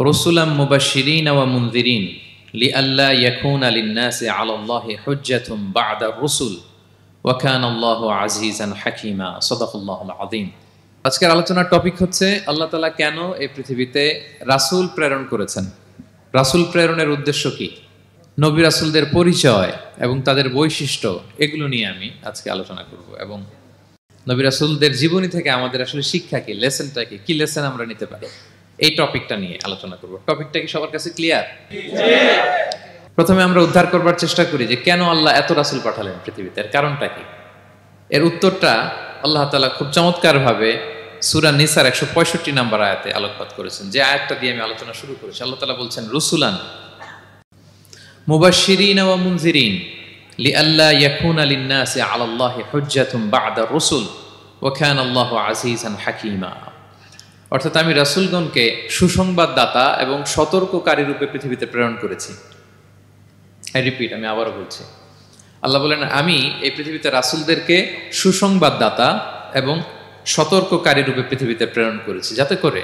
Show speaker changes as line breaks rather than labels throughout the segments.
রসুলাম মুবাশশিরিন ওয়া মুনযিরিন লিআল্লা ইয়াকুনা লিন-নাসি আলাল্লাহি হুজ্জাতুন বা'দার রুসুল ওয়া কানা আল্লাহু আজিজান হাকীমা। সাদাকাল্লাহুল আযীম। আজকের আলোচনার টপিক হচ্ছে আল্লাহ তাআলা কেন এই পৃথিবীতে রাসূল প্রেরণ করেছেন, রাসূল প্রেরণের উদ্দেশ্য কি, নবী রাসূলদের পরিচয় এবং তাদের বৈশিষ্ট্য, এগুলো নিয়ে আমি আজকে আলোচনা করব এবং নবী রাসূলদের জীবনী থেকে আমাদের আসলে শিক্ষা কি, লেসনটা কি, কি লেসন আমরা নিতে পারি, এই টপিকটা নিয়ে আলোচনা করব। টপিকটা কি সবার কাছে ক্লিয়ার? প্রথমে আমরা উদ্ধার করবার চেষ্টা করি যে কেন আল্লাহ এত রাসূল পাঠালেন পৃথিবীতে, এর কারণটা কি। এর উত্তরটা আল্লাহ তাআলা খুব চমৎকার ভাবে সূরা নিসার 165 নম্বর আয়াতে আলোকপাত করেছেন, যে আয়াতটা দিয়ে আমি আলোচনা শুরু করেছি। আল্লাহ তাআলা বলছেন, রুসুলান মুবাশশিরিন ওয়া মুনযিরিন লিআল্লা ইয়াকুনা লিন-নাসি আলাল্লাহি হুজ্জাতুন বা'দার রুসুল ওয়া কানা আল্লাহু আজিজান হাকীমা। অর্থাৎ আমি রাসূলগণকে সুসংবাদদাতা এবং সতর্ককারী রূপে পৃথিবীতে প্রেরণ করেছি। আমি আবারও বলছি, আল্লাহ বলেন আমি এই পৃথিবীতে রাসূলদেরকে সুসংবাদদাতা এবং সতর্ককারী রূপে পৃথিবীতে প্রেরণ করেছি, যাতে করে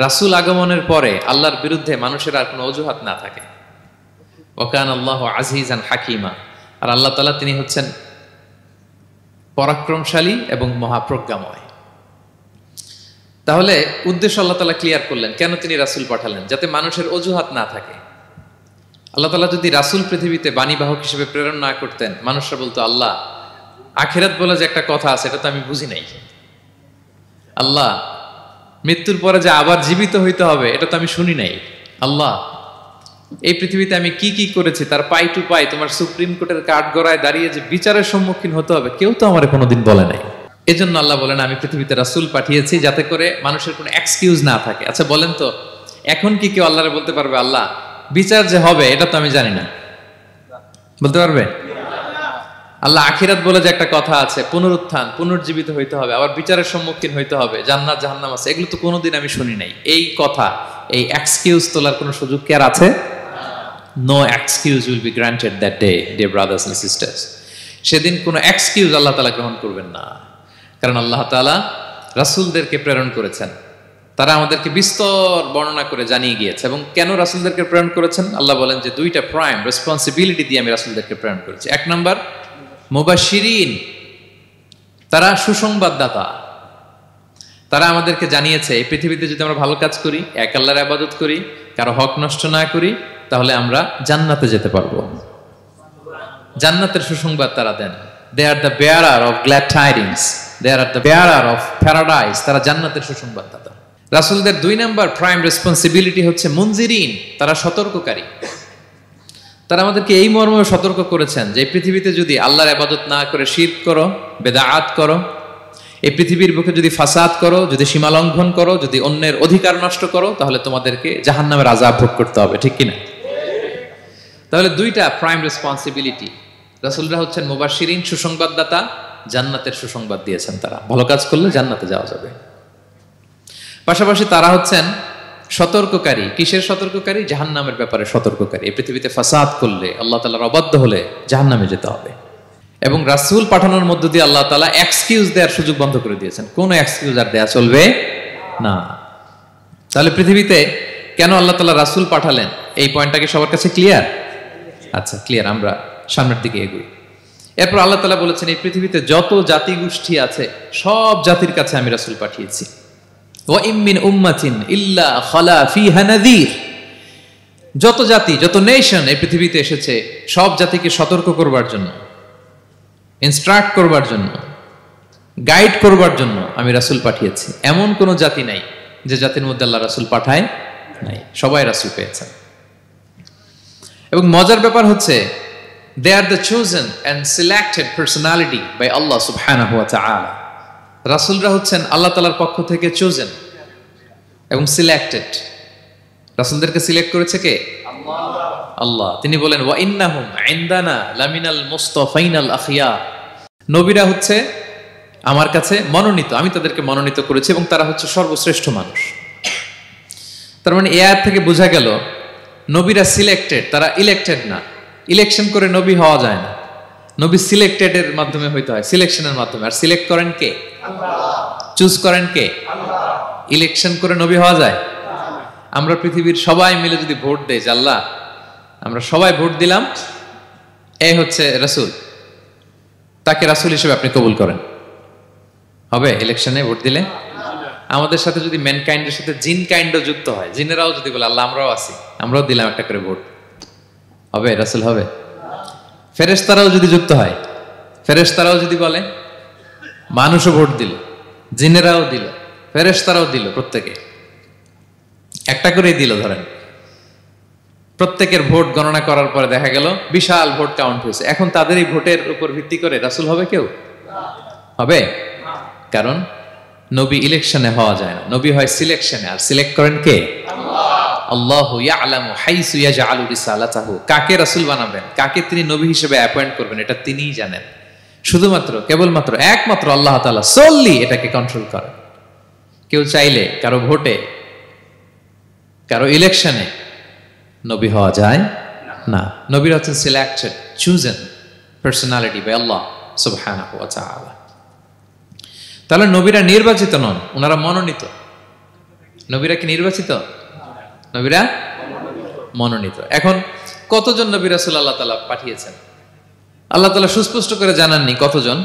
রাসূল আগমনের পরে আল্লাহর বিরুদ্ধে মানুষের আর কোনো অজুহাত না থাকে। ওয়া কানা আল্লাহু আজিজান হাকীমা। আর আল্লাহ তাআলা তিনি হচ্ছেন পরাক্রমশালী এবং মহাপ্রজ্ঞাময়। তাহলে উদ্দেশ্য আল্লাহ তাআলা ক্লিয়ার করলেন, কেন তিনি রাসূল পাঠালেন, যাতে মানুষের অজুহাত না থাকে। আল্লাহ তাআলা যদি রাসূল পৃথিবীতে বাণীবাহক হিসেবে প্রেরণ না করতেন, মানুষরা বলতো আল্লাহ আখিরাত বলে যে একটা কথা আছে এটা তো আমি বুঝি নাই, আল্লাহ মৃত্যুর পরে যে আবার জীবিত হইতে হবে এটা তো আমি শুনি নাই, আল্লাহ এই পৃথিবীতে আমি কি কি করেছি তার পাই টু পাই তোমার সুপ্রিম কোর্টের কাঠগড়ায় দাঁড়িয়ে যে বিচারের সম্মুখীন হতে হবে কেউ তো আমার কোনোদিন বলে নাই। এজন্য আল্লাহ বলেন আমি পৃথিবীতে রাসূল পাঠিয়েছি যাতে করে মানুষের কোনো এক্সকিউজ না থাকে। আচ্ছা বলেন তো, এখন কি কেউ আল্লাহরে বলতে পারবে আল্লাহ বিচার যে হবে এটা তো আমি জানি না? বলতে পারবে? আল্লাহ আখিরাত বলে যে একটা কথা আছে, পুনরুত্থান, পুনর্জীবিত হইতে হবে, আবার বিচারের সম্মুখীন হইতে হবে, জান্নাত জাহান্নাম আছে, এগুলো তো কোনোদিন আমি শুনি নাই। এই কথা, এই এক্সকিউজ তোলার কোনো সুযোগ কি আর আছে? No excuse will be granted that day, dear brothers and sisters. সেদিন কোনো এক্সকিউজ আল্লাহ তাআলা গ্রহণ করবেন না, কারণ আল্লাহ তাআলা রাসূলদেরকে প্রেরণ করেছেন। তারা আমাদেরকে বিস্তর বর্ণনা করে জানিয়ে গিয়েছে। এবং কেন রাসূলদেরকে প্রেরণ করেছেন আল্লাহ বলেন যে দুইটা প্রাইম রেসপন্সিবিলিটি দিয়ে আমি রাসূলদেরকে প্রেরণ করেছি। এক নাম্বার মুবাশশিরিন, তারা সুসংবাদদাতা। তারা আমাদেরকে জানিয়েছে এই পৃথিবীতে যদি আমরা ভালো কাজ করি, এক আল্লাহর ইবাদত করি, কারো হক নষ্ট না করি, তাহলে আমরা জান্নাতে যেতে পারবো। জান্নাতের সুসংবাদ তারা দেন। They are the bearer of glad tidings. They are the bearer of paradise. তারা জান্নাতের সুসংবাদদাতা। রাসূলদের দুই নাম্বার প্রাইম রেসপন্সিবিলিটি হচ্ছে মুনযিরিন, তারা সতর্ককারী। তারা আমাদেরকে এই মর্মে সতর্ক করেছেন যে এই পৃথিবীতে যদি আল্লাহর ইবাদত না করে শিরক করো, বেদাত করো, এই পৃথিবীর বুকে যদি ফাসাদ করো, যদি সীমা লঙ্ঘন করো, যদি অন্যের অধিকার নষ্ট করো, তাহলে তোমাদেরকে জাহান্নামের আযাব ভোগ করতে হবে, ঠিক কিনা? তাহলে দুইটা প্রাইম রেসপন্সিবিলিটি। রাসূলরা হচ্ছেন মুবাশশিরিন, সুসংবাদদাতা, জান্নাতের সুসংবাদ দিয়েছেন। তারা ভালো কাজ করলে জান্নাতে যাওয়া যাবে। পাশাপাশি তারা হচ্ছেন সতর্ককারী। কিসের সতর্ককারী? জাহান্নামের ব্যাপারে সতর্ককারী। এই পৃথিবীতে ফাসাদ করলে, আল্লাহ তাআলার অবাধ্য হলে জাহান্নামে যেতে হবে। এবং রাসূল পাঠানোর মধ্য দিয়ে আল্লাহ তাআলা এক্সকিউজ দেওয়ার সুযোগ বন্ধ করে দিয়েছেন। কোনো এক্সকিউজ আর দেয়া চলবে না। তাহলে পৃথিবীতে কেন আল্লাহ তাআলা রাসূল পাঠালেন, এই পয়েন্টটা কি সবার কাছে ক্লিয়ার? আচ্ছা, ক্লিয়ার। আমরা সামনের দিকে এগোই। এরপর আল্লাহ তাআলা বলেছেন এই পৃথিবীতে যত জাতি গোষ্ঠী আছে সব জাতির কাছে আমি রাসূল পাঠিয়েছি। ওয়া ইম মিন উম্মাতিন ইল্লা খালা ফিহা নাযীর। যত জাতি, যত নেশন এই পৃথিবীতে এসেছে, সব জাতিকে সতর্ক করবার জন্য, ইনস্ট্রাক্ট করবার জন্য, গাইড করবার জন্য আমি রাসূল পাঠিয়েছি। এমন কোন জাতি নাই যে জাতির মধ্যে আল্লাহ রাসূল পাঠায় নাই, সবাই রাসূল পেয়েছেন। এবং মজার ব্যাপার হচ্ছে they are the chosen and selected personality by Allah subhanahu wa ta'ala. রাসূলরা হচ্ছেন আল্লাহ তাআলার পক্ষ থেকে chosen এবং সিলেক্টেড। রাসূলদেরকে সিলেক্ট করেছে কে? আল্লাহ। তিনি বলেন ওয়া ইন্নাহুম ইনদানা লামিনাল মুস্তাফাইনাল আখিয়ার। নবীরা হচ্ছে আমার কাছে মনোনীত, আমি তাদেরকে মনোনীত করেছি এবং তারা হচ্ছে সর্বশ্রেষ্ঠ মানুষ। তার মানে এই আয়াত থেকে বোঝা গেল নবীরা সিলেক্টেড, তারা ইলেক্টেড না। ইলেকশন করে নবী হওয়া যায় না, নবী সিলেক্টেডের মাধ্যমে হইতে হয়, সিলেকশনের মাধ্যমে। আর সিলেক্ট করেন কে? আল্লাহ। চুজ করেন কে? আল্লাহ। ইলেকশন করে নবী হওয়া যায়? আমরা পৃথিবীর সবাই মিলে যদি ভোট দেই, আল্লাহ আমরা সবাই ভোট দিলাম, এই হচ্ছে রাসূল, তাকে রাসূল হিসেবে আপনি কবুল করেন, হবে ইলেকশনে ভোট দিলে? আমাদের সাথে যদি ম্যানকাইন্ডের সাথে জিন কাইন্ডও যুক্ত হয়, জিনেরাও যদি বলে আল্লাহ আমরাও আছি, আমরাও দিলাম একটা করে ভোট, হবে রাসূল হবে? ফেরেশতারাও যদি যুক্ত হয়, ফেরেশতারাও যদি বলে, মানুষও ভোট দিল, জিনেরাও দিল, ফেরেশতারাও দিল, প্রত্যেকে একটা করেই দিল, ধরেন প্রত্যেকের ভোট গণনা করার পরে দেখা গেল বিশাল ভোট কাউন্ট হয়েছে, এখন তাদের এই ভোটের উপর ভিত্তি করে রাসূল হবে কেউ? হবে? কারণ নবী ইলেকশনে হওয়া যায় না, নবী হয় সিলেকশনে, আর সিলেক্ট করেন কে? আল্লাহু ইয়ালামু হাইসু ইয়াজআলু রিসালাতাহু, কাকে রাসূল বানাবেন, কাকে তিনি নবী হিসেবে অ্যাপয়েন্ট করবেন, এটা তিনিই জানেন। শুধুমাত্র কেবলমাত্র একমাত্র আল্লাহ তাআলা সোললি এটাকে কন্ট্রোল করেন। কেউ চাইলে কারো ভোটে, কারো ইলেকশনে নবী হওয়া যায় না। নবীরা হচ্ছেন সিলেক্টেড, চুজেন পার্সোনালিটি বাই আল্লাহ সুবহানাহু ওয়া তাআলা। তাহলে নবীরা নির্বাচিত নন, ওনারা মনোনীত। নবীরা কি নির্বাচিত? নবীরা মনোনীত। এখন কতজন নবী রাসূল আল্লাহ তাআলা পাঠিয়েছেন? আল্লাহ তাআলা সুস্পষ্ট করে জানাননি কতজন।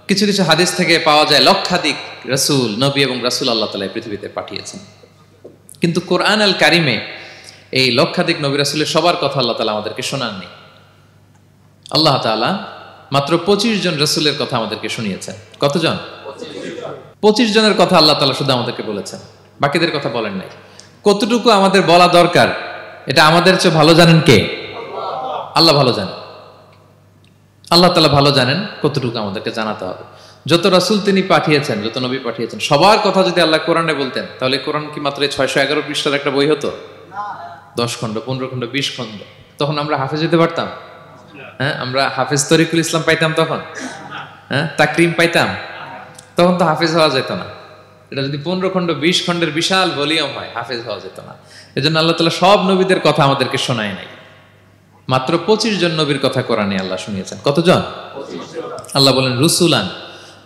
কিছু কিছু হাদিস থেকে পাওয়া যায় লক্ষাধিক রাসূল, নবী এবং রাসূল আল্লাহ তাআলা পৃথিবীতে পাঠিয়েছেন। কিন্তু কোরআন আল কারিমে এই লক্ষাধিক নবী রাসূলের সবার কথা আল্লাহ তাআলা আমাদেরকে শোনাননি। আল্লাহ তাআলা মাত্র 25 জন রাসূলের কথা আমাদেরকে শুনিয়েছেন। কতজন? 25 জনের কথা আল্লাহ তাআলা শুধু আমাদেরকে বলেছেন, বাকিদের কথা বলেন নাই। কতটুকু আমাদের বলা দরকার এটা আমাদের চেয়ে ভালো জানেন কে? আল্লাহ ভালো জানেন। আল্লাহ তাআলা ভালো জানেন কতটুকু আমাদেরকে জানাতে হবে। যত রাসূল তিনি পাঠিয়েছেন, যত নবী পাঠিয়েছেন, সবার কথা যদি আল্লাহ কোরআনে বলতেন, তাহলে কোরআন কি মাত্র 611 পৃষ্ঠার একটা বই হতো? 10 খণ্ড, 15 খণ্ড, 20 খণ্ড। তখন আমরা হাফেজ হতে পারতাম? হ্যাঁ, আমরা হাফেজ তরিকুল ইসলাম পাইতাম তখন? হ্যাঁ, তাকরিম পাইতাম? তখন তো হাফেজ হওয়া যেত না। এটা যদি 15 খণ্ড 20 খণ্ডের বিশাল ভলিউম হয়, হাফেজ হওয়া যেত না। এজন্য আল্লাহ তাআলা সব নবীদের কথা আমাদেরকে শোনায় নাই, মাত্র 25 জন নবীর কথা কোরআনে আল্লাহ শুনিয়েছেন। কতজন? আল্লাহ বলেন রুসুলান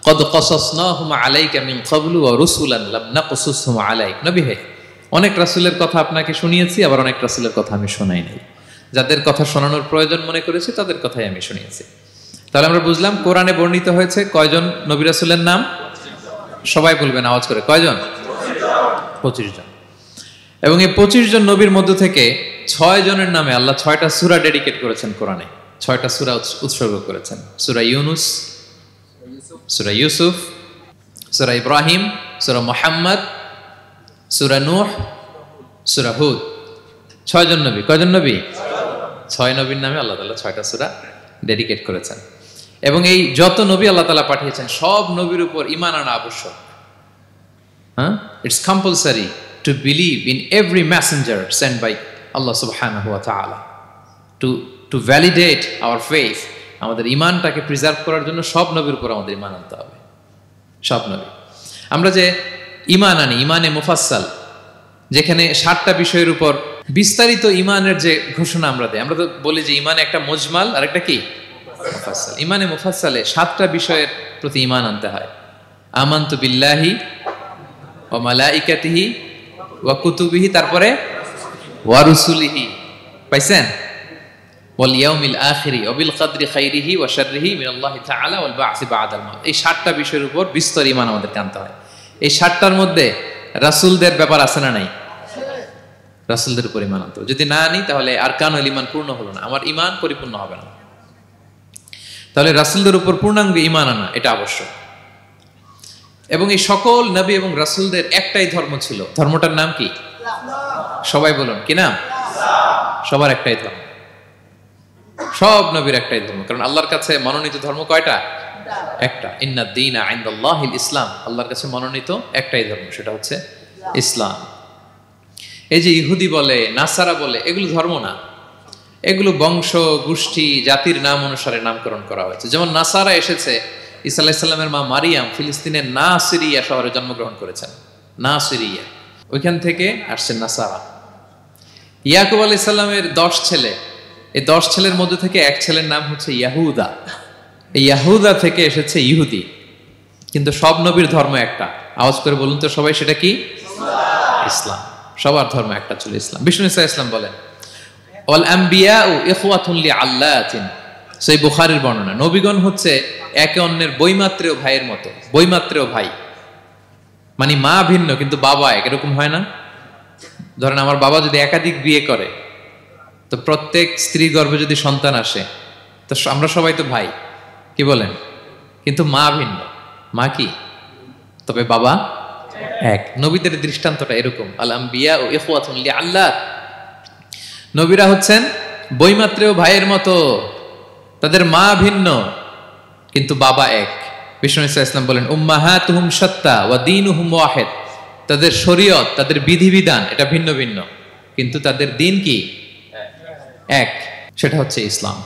কদ কসাসনাহুম আলাইকা মিন ক্বাবলু ওয়া রুসুলান লাম নাকসুসহুম আলাইক। নবী হে, অনেক রাসূলের কথা আপনাকে শুনিয়েছি, আবার অনেক রাসূলের কথা আমি শোনাই নাই। যাদের কথা শোনানোর প্রয়োজন মনে করেছি তাদের কথাই আমি শুনিয়েছি। তাহলে আমরা বুঝলাম কোরআনে বর্ণিত হয়েছে কয়জন নবী রাসূলের নাম? সবাই বলবেন আওয়াজ করে, কয়জন? 25 জন। এবং এই 25 জন নবীর মধ্য থেকে 6 জনের নামে আল্লাহ 6টা সূরা ডেডিকেট করেছেন কোরআনে, 6টা সূরা উৎসর্গ করেছেন। সূরা ইউনুস, সূরা ইউসুফ, সূরা ইব্রাহিম, সূরা মুহাম্মদ, সূরা নূহ, সূরা হুদ। 6 জন নবী। কয়জন নবী? 6 নবীর নামে আল্লাহ তাআলা 6টা সূরা ডেডিকেট করেছেন। এবং এই যত নবী আল্লাহ তাআলা পাঠিয়েছেন, সব নবীর উপর ঈমান আনা আবশ্যক। হ্যাঁ, it's compulsory to believe in every messenger sent by Allah subhanahu wa ta'ala to validate our faith. আমাদের ঈমানটাকে প্রিজার্ভ করার জন্য সব নবীর উপর আমাদের ঈমান আনতে হবে, সব নবী। আমরা যে ঈমান আনি, ঈমানে মুফাসসাল, যেখানে 7টা বিষয়ের উপর বিস্তারিত ঈমানের যে ঘোষণা আমরা দেই, আমরা তো বলি যে ঈমান একটা মুজমাল আর একটা কি মুফাসসাল। ঈমানে মুফাসসালে 7টা বিষয়ের প্রতি ঈমান আনতে হয়। আমানতু বিল্লাহি ওয়া মালাইকাতিহি ওয়া কুতুবিহি, তারপরে ওয়া রুসুলিহি, পাইছেন? ওয়াল ইয়াউমিল আখিরি ওয়া বিল কদরি খাইরিহি ওয়া শাররিহি মিনাল্লাহি তাআলা ওয়াল বা'সি বা'দাল মাউত। এই 7টা বিষয়ের উপর বিস্তর ঈমান আমাদেরকে আনতে হয়। এই 7টার মধ্যে রাসূলদের ব্যাপার আছে না নাই? রাসূলদের উপর ঈমান আনতে হবে। যদি না আনি তাহলে আরকানুল ঈমান পূর্ণ হলো না, আমার ঈমান পরিপূর্ণ হবে না। তাহলে রাসূলদের উপর পূর্ণাঙ্গ ঈমান আনা এটা আবশ্যক। এবং এই সকল নবী এবং রাসূলদের একটাই ধর্ম ছিল। ধর্মটার নাম কি? সবাই বলুন, কি নাম? সবার একটাই ধর্ম, সব নবীর একটাই ধর্ম। কারণ আল্লাহর কাছে মনোনীত ধর্ম কয়টা? একটা। ইন্নাদ দীনা ইনদাল্লাহিল ইসলাম। আল্লাহর কাছে মনোনীত একটাই ধর্ম, সেটা হচ্ছে ইসলাম। এই যে ইহুদি বলে, নাসারা বলে, এগুলো ধর্ম না, এগুলো বংশ, গোষ্ঠী, জাতির নাম অনুসারে নামকরণ করা হয়েছে। যেমন নাসারা এসেছে, ঈসা আলাইহিস সালামের মা মারিয়াম ফিলিস্তিনের নাসিরিয়া শহরে জন্মগ্রহণ করেছেন। নাসিরিয়া, ওইখান থেকে আসছে নাসারা। ইয়াকুব আলাইহিস সালামের 10 ছেলে, এই 10 ছেলের মধ্যে থেকে এক ছেলের নাম হচ্ছে ইয়াহুদা। এই ইয়াহুদা থেকে এসেছে ইহুদি। কিন্তু সব নবীর ধর্ম একটা। আওয়াজ করে বলুন তো সবাই, সেটা কি? ইসলাম। সবার ধর্ম একটা ছিল ইসলাম। বিষ্ণু ইসলাম বলেন ওয়াল আম্বিয়াউ ইখওয়াতুন লিআল্লাতিন, সেই বুখারীর বর্ণনা, নবীগণ হচ্ছে একে অন্যের বৈমাত্রেয় ভাইয়ের মতো। বৈমাত্রেয় ভাই মানে মা ভিন্ন কিন্তু বাবা এক, এরকম হয় না? ধরেন আমার বাবা যদি একাধিক বিয়ে করে, তো প্রত্যেক স্ত্রী গর্ভে যদি সন্তান আসে, তো আমরা সবাই তো ভাই, কি বলেন? কিন্তু মা ভিন্ন। মা কি? তবে বাবা এক। নবীদের দৃষ্টান্তটা এরকম, আল আম্বিয়া ও ইখওয়াতুন লিআল্লাহ, নবীরা হচ্ছেন বৈমাত্রেয় ভাইয়ের মতো, তাদের মা ভিন্ন কিন্তু বাবা এক। বিষ্ণু ইসলাম বলেন উম্মাহাতুহুম শাত্তা ওয়া দীনুহুম ওয়াহিদ, তাদের শরীয়ত, তাদের বিধিবিধান এটা ভিন্ন ভিন্ন কিন্তু তাদের দিন কি? এক, সেটা হচ্ছে ইসলাম।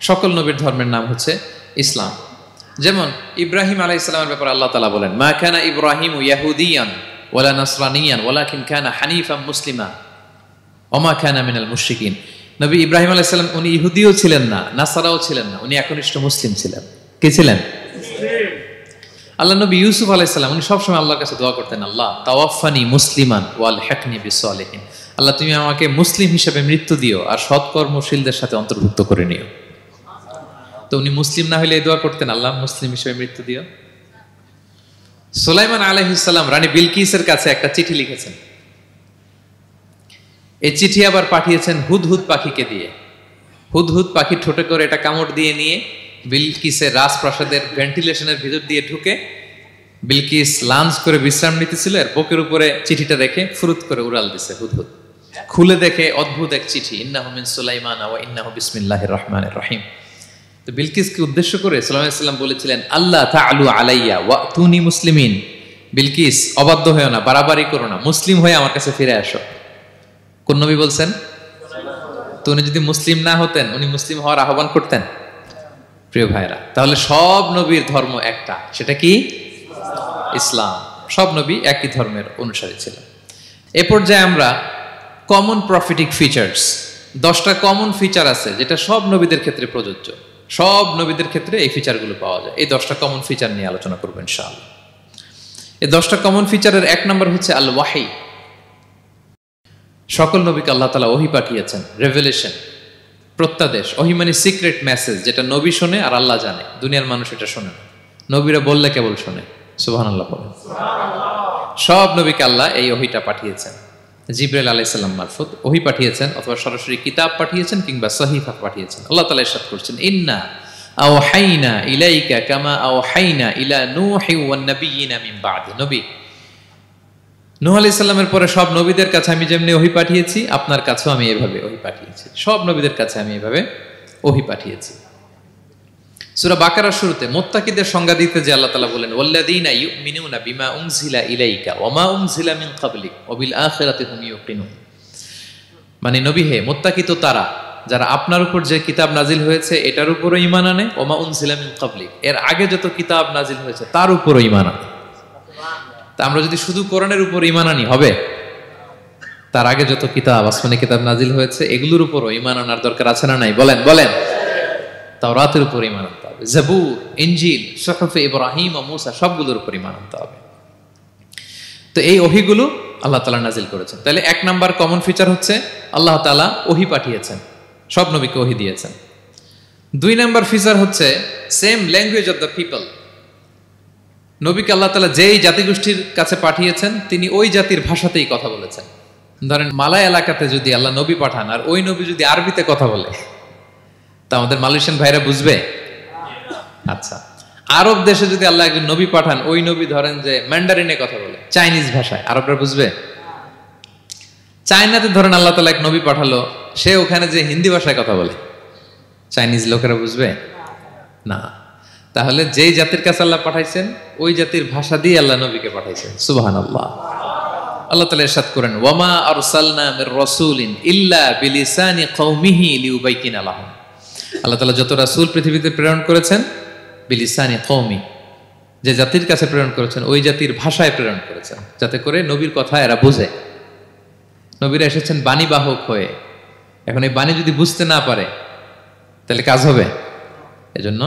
সকল নবীর ধর্মের নাম হচ্ছে ইসলাম। যেমন ইব্রাহিম আলাইহিস সালামের ব্যাপারে আল্লাহ তাআলা বলেন মা কানা ইব্রাহিমু ইয়াহুদিয়ান ওয়ালা নাসরানিয়ান ওয়ালাকিন কানা হানিফাম মুসলিমা ওয়া মা কানা মিনাল মুশরিকিন। নবী ইব্রাহিম আলাইহিস সালাম উনি ইহুদিও ছিলেন না, নাসারাও ছিলেন না, উনি একনিষ্ঠ মুসলিম ছিলেন। কি ছিলেন? আল্লাহ নবী ইউসুফ আলাইহিস সালাম উনি সবসময় আল্লাহর কাছে দোয়া করতেন, আল্লাহ তাওয়াফানি মুসলিমান ওয়াল হিকনি বিসসালিহিন, আল্লাহ তুমি আমাকে মুসলিম হিসেবে মৃত্যু দিও আর সৎকর্মশীলদের সাথে অন্তর্ভুক্ত করে নিও। তো উনি মুসলিম না হলে এই দোয়া করতেন, আল্লাহ মুসলিম হিসেবে মৃত্যু দিও। সুলাইমান আলাইহিস সালাম রানী বিলকিসের কাছে একটা চিঠি লিখেছেন, এই চিঠি আবার পাঠিয়েছেন হুদহুদ পাখিকে দিয়ে। হুদহুদ পাখির ঠোঁটে করে এটা কামড় দিয়ে নিয়ে বিলকিসের রাজপ্রাসাদের ভেন্টিলেশনের ভিতর দিয়ে ঢুকে বিলকিস লাঞ্চ করে বিশ্রাম নিতেছিল, এর বুকের উপরে চিঠিটা রেখে ফুরুত করে উড়াল দিছে হুদহুদ। খুলে দেখে অদ্ভুত এক চিঠি, ইন্নাহু মিন সুলাইমান ওয়া ইন্নাহু বিসমিল্লাহির রহমানির রহিম। তো বিলকিসকে উদ্দেশ্য করে সাল্লাল্লাহু আলাইহি ওয়াসাল্লাম বলেছিলেন আল্লাহ তাআলু আলাইয়া ওয়াতুনি মুসলিমিন, বিলকিস অবাধ্য হয়ো না, বাড়াবাড়ি করো না, মুসলিম হয়ে আমার কাছে ফিরে আসো। কোন নবী বলছেন? তো উনি যদি মুসলিম না হতেন, উনি মুসলিম হওয়ার আহ্বান করতেন? প্রিয় ভাইরা, তাহলে সব নবীর ধর্ম একটা, সেটা কি? ইসলাম। সব নবী একই ধর্মের অনুসারী ছিলেন। এ পর্যায়ে আমরা কমন প্রফিটিক ফিচার্স, 10টা কমন ফিচার আছে যেটা সব নবীদের ক্ষেত্রে প্রযোজ্য। সব নবীদের ক্ষেত্রে এই ফিচারগুলো পাওয়া যায়। এই 10টা কমন ফিচার নিয়ে আলোচনা করব ইনশাআল্লাহ। এই 10টা কমন ফিচারের 1 নম্বর হচ্ছে আল ওয়াহি। সকল নবীকে আল্লাহ তাআলা ওহী পাঠিয়েছেন, রেভেলেশন, প্রত্যাদেশ। ওহী মানে সিক্রেট মেসেজ, যেটা নবী শোনে আর আল্লাহ জানে, দুনিয়ার মানুষ এটা শোনে না। নবীরা বললে কেবল শোনে। সুবহানাল্লাহ বলেন। সব নবীকে আল্লাহ এই ওহীটা পাঠিয়েছেন, জিবরাইল আলাইহিস সালাম মারফত ওহী পাঠিয়েছেন, অথবা সরাসরি কিতাব পাঠিয়েছেন, কিংবা সহিফা পাঠিয়েছেন। আল্লাহ তাআলা ইরশাদ করছেন ইন্না আওহাইনা ইলাইকা কামা আওহাইনা ইলা নূহি ওয়ান নাবিয়িনা মিন বাদি। নবী নূহ আলাইহিস সালামের পরে সব নবীদের কাছে আমি যেমনি ওহী পাঠিয়েছি, আপনার কাছেও আমি এভাবে ওহী পাঠিয়েছি। সব নবীদের কাছে আমি এভাবে ওহী পাঠিয়েছি। সূরা বাকারার শুরুতে মুত্তাকিদের সংজ্ঞা দিতে যে আল্লাহ তাআলা বলেন ওয়াল্লাযীনা ইউমিনুনা বিমা উনজিলা ইলাইকা ওয়া মা উনজিলা মিন ক্বাবলিক ওয়া বিল আখিরাতি হুম ইউকিনুন। মানে নবী হে, মুত্তাকি তো তারা যারা আপনার উপর যে কিতাব নাজিল হয়েছে এটার উপরও ঈমান আনে, ওয়া মা উনজিলা মিন ক্বাবলিক, এর আগে যত কিতাব নাজিল হয়েছে তার উপরও ঈমান আনে। তা আমরা যদি শুধু কোরআনের উপর ঈমান আনি হবে? তার আগে যত কিতাব, আসমানি কিতাব নাজিল হয়েছে এগুলোর উপরও ঈমান আনার দরকার আছে না নাই? বলেন বলেন। তাওরাতের উপর ঈমান আনতে হবে, জাবুর, ইনজিল, সুহুফে ইব্রাহিম ও মূসা সবগুলোর উপর ঈমান আনতে হবে। তো এই ওহীগুলো আল্লাহ তাআলা নাজিল করেছেন। তাহলে 1 নাম্বার কমন ফিচার হচ্ছে আল্লাহ তাআলা ওহী পাঠিয়েছেন, সব নবীকে ওহী দিয়েছেন। 2 নাম্বার ফিচার হচ্ছে same language of the people. নবীকে আল্লাহ তাআলা যেই জাতিগোষ্ঠীর কাছে পাঠিয়েছেন তিনি ওই জাতির ভাষাতেই কথা বলেছেন। ধরেন মালয় এলাকাতে যদি আল্লাহ নবী পাঠান আর ওই নবী যদি আরবিতে কথা বলে, তা আমাদের মালয়েশিয়ান ভাইরা বুঝবে? আচ্ছা, আরব দেশে যদি আল্লাহ একজন নবী পাঠান, ওই নবী ধরেন যে ম্যান্ডারিনে কথা বলে, চাইনিজ ভাষায়, আরবরা বুঝবে? চায়নাতে ধরেন আল্লাহ তাআলা এক নবী পাঠালো, সে ওখানে যে হিন্দি ভাষায় কথা বলে, চাইনিজ লোকেরা বুঝবে না। তাহলে যেই জাতির কাছে আল্লাহ পাঠাইছেন ওই জাতির ভাষা দিয়ে আল্লাহ নবীকে পাঠাইছেন। সুবহানাল্লাহ। আল্লাহ তাআলা ইরশাদ করেন ওয়ামা আরসালনা মির রাসূলিন ইল্লা বিলিসানি কওমিহি লিউবাইকিনা লাহুম। আল্লাহ তাআলা যত রাসূল পৃথিবীতে প্রেরণ করেছেন, বিলিসানি কওমি, যে জাতির কাছে প্রেরণ করেছেন ওই জাতির ভাষায় প্রেরণ করেছেন, যাতে করে নবীর কথা এরা বুঝে। নবীরা এসেছেন বাণী বাহক হয়ে, এখন এই বাণী যদি বুঝতে না পারে তাহলে কাজ হবে? এজন্য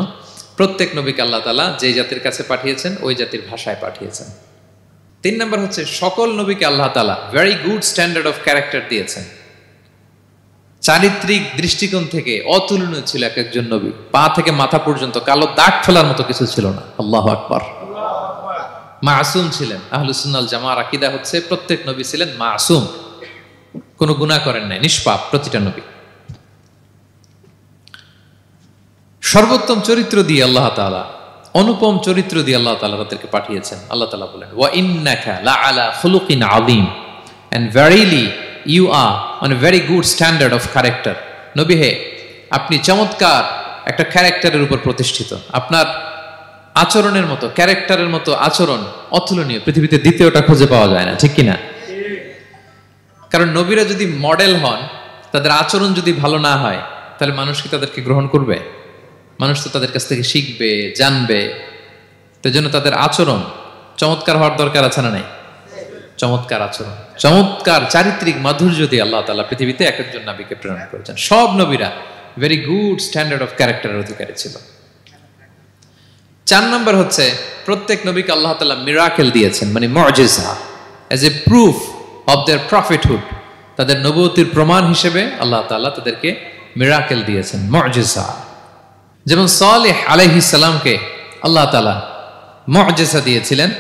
প্রত্যেক নবীকে আল্লাহ তাআলা যেই জাতির কাছে পাঠিয়েছেন ওই জাতির ভাষায় পাঠিয়েছেন। তিন নম্বর হচ্ছে সকল নবীকে আল্লাহ তাআলা very good standard of character দিয়েছেন। চারিত্রিক দৃষ্টিকোণ থেকে অতুলনীয় ছিল এক একজন নবী। পা থেকে মাথা পর্যন্ত কালো দাগ ফেলার মতো কিছু ছিল না। আল্লাহু আকবার। মাসুম ছিলেন। আহলুস সুন্নাহ ওয়াল জামাআর আকীদা হচ্ছে প্রত্যেক নবী ছিলেন মাসুম, কোনো গুনাহ করেন নাই, নিষ্পাপ প্রতিটা নবী। সর্বোত্তম চরিত্র দিয়ে আল্লাহ তাআলা, অনুপম চরিত্র দিয়ে আল্লাহ তাআলা তাদেরকে পাঠিয়েছেন। আল্লাহ তাআলা বলেন, ওয়া ইন্নাকা লাআলা খুলুকিন আযীম, and verily you are on a very good standard of character. নবী হে, আপনি চমৎকার একটা ক্যারেক্টারের উপর প্রতিষ্ঠিত। আপনার আচরণের মতো, ক্যারেক্টারের মতো আচরণ অতুলনীয়, পৃথিবীতে দ্বিতীয়টা খুঁজে পাওয়া যায় না, ঠিক কিনা? কারণ নবীরা যদি মডেল হন, তাদের আচরণ যদি ভালো না হয়, তাহলে মানুষ কি তাদেরকে গ্রহণ করবে? মানুষ তো তাদের কাছ থেকে শিখবে, জানবে। তো জন্য তাদের আচরণ চমৎকার হওয়ার দরকার আছে না নাই? চমৎকার আচরণ, চমৎকার চারিত্রিক মাধুর্য দিয়ে আল্লাহ তাআলা পৃথিবীতে এক একজন নবীকে প্রেরণ করেছেন। সব নবীরা ভেরি গুড স্ট্যান্ডার্ড অফ ক্যারেক্টারের অধিকারী ছিল। 4 নম্বর হচ্ছে প্রত্যেক নবীকে আল্লাহ তাআলা মিরাকেল দিয়েছেন, মানে মুজিজা, as a proof of their prophethood. তাদের নবুয়তির প্রমাণ হিসেবে আল্লাহ তাআলা তাদেরকে মিরাকেল দিয়েছেন, মুজিজা। যেমন সালেহ আলাইহিস সালামকে আল্লাহ তাআলা মুজিজা দিয়েছিলেন।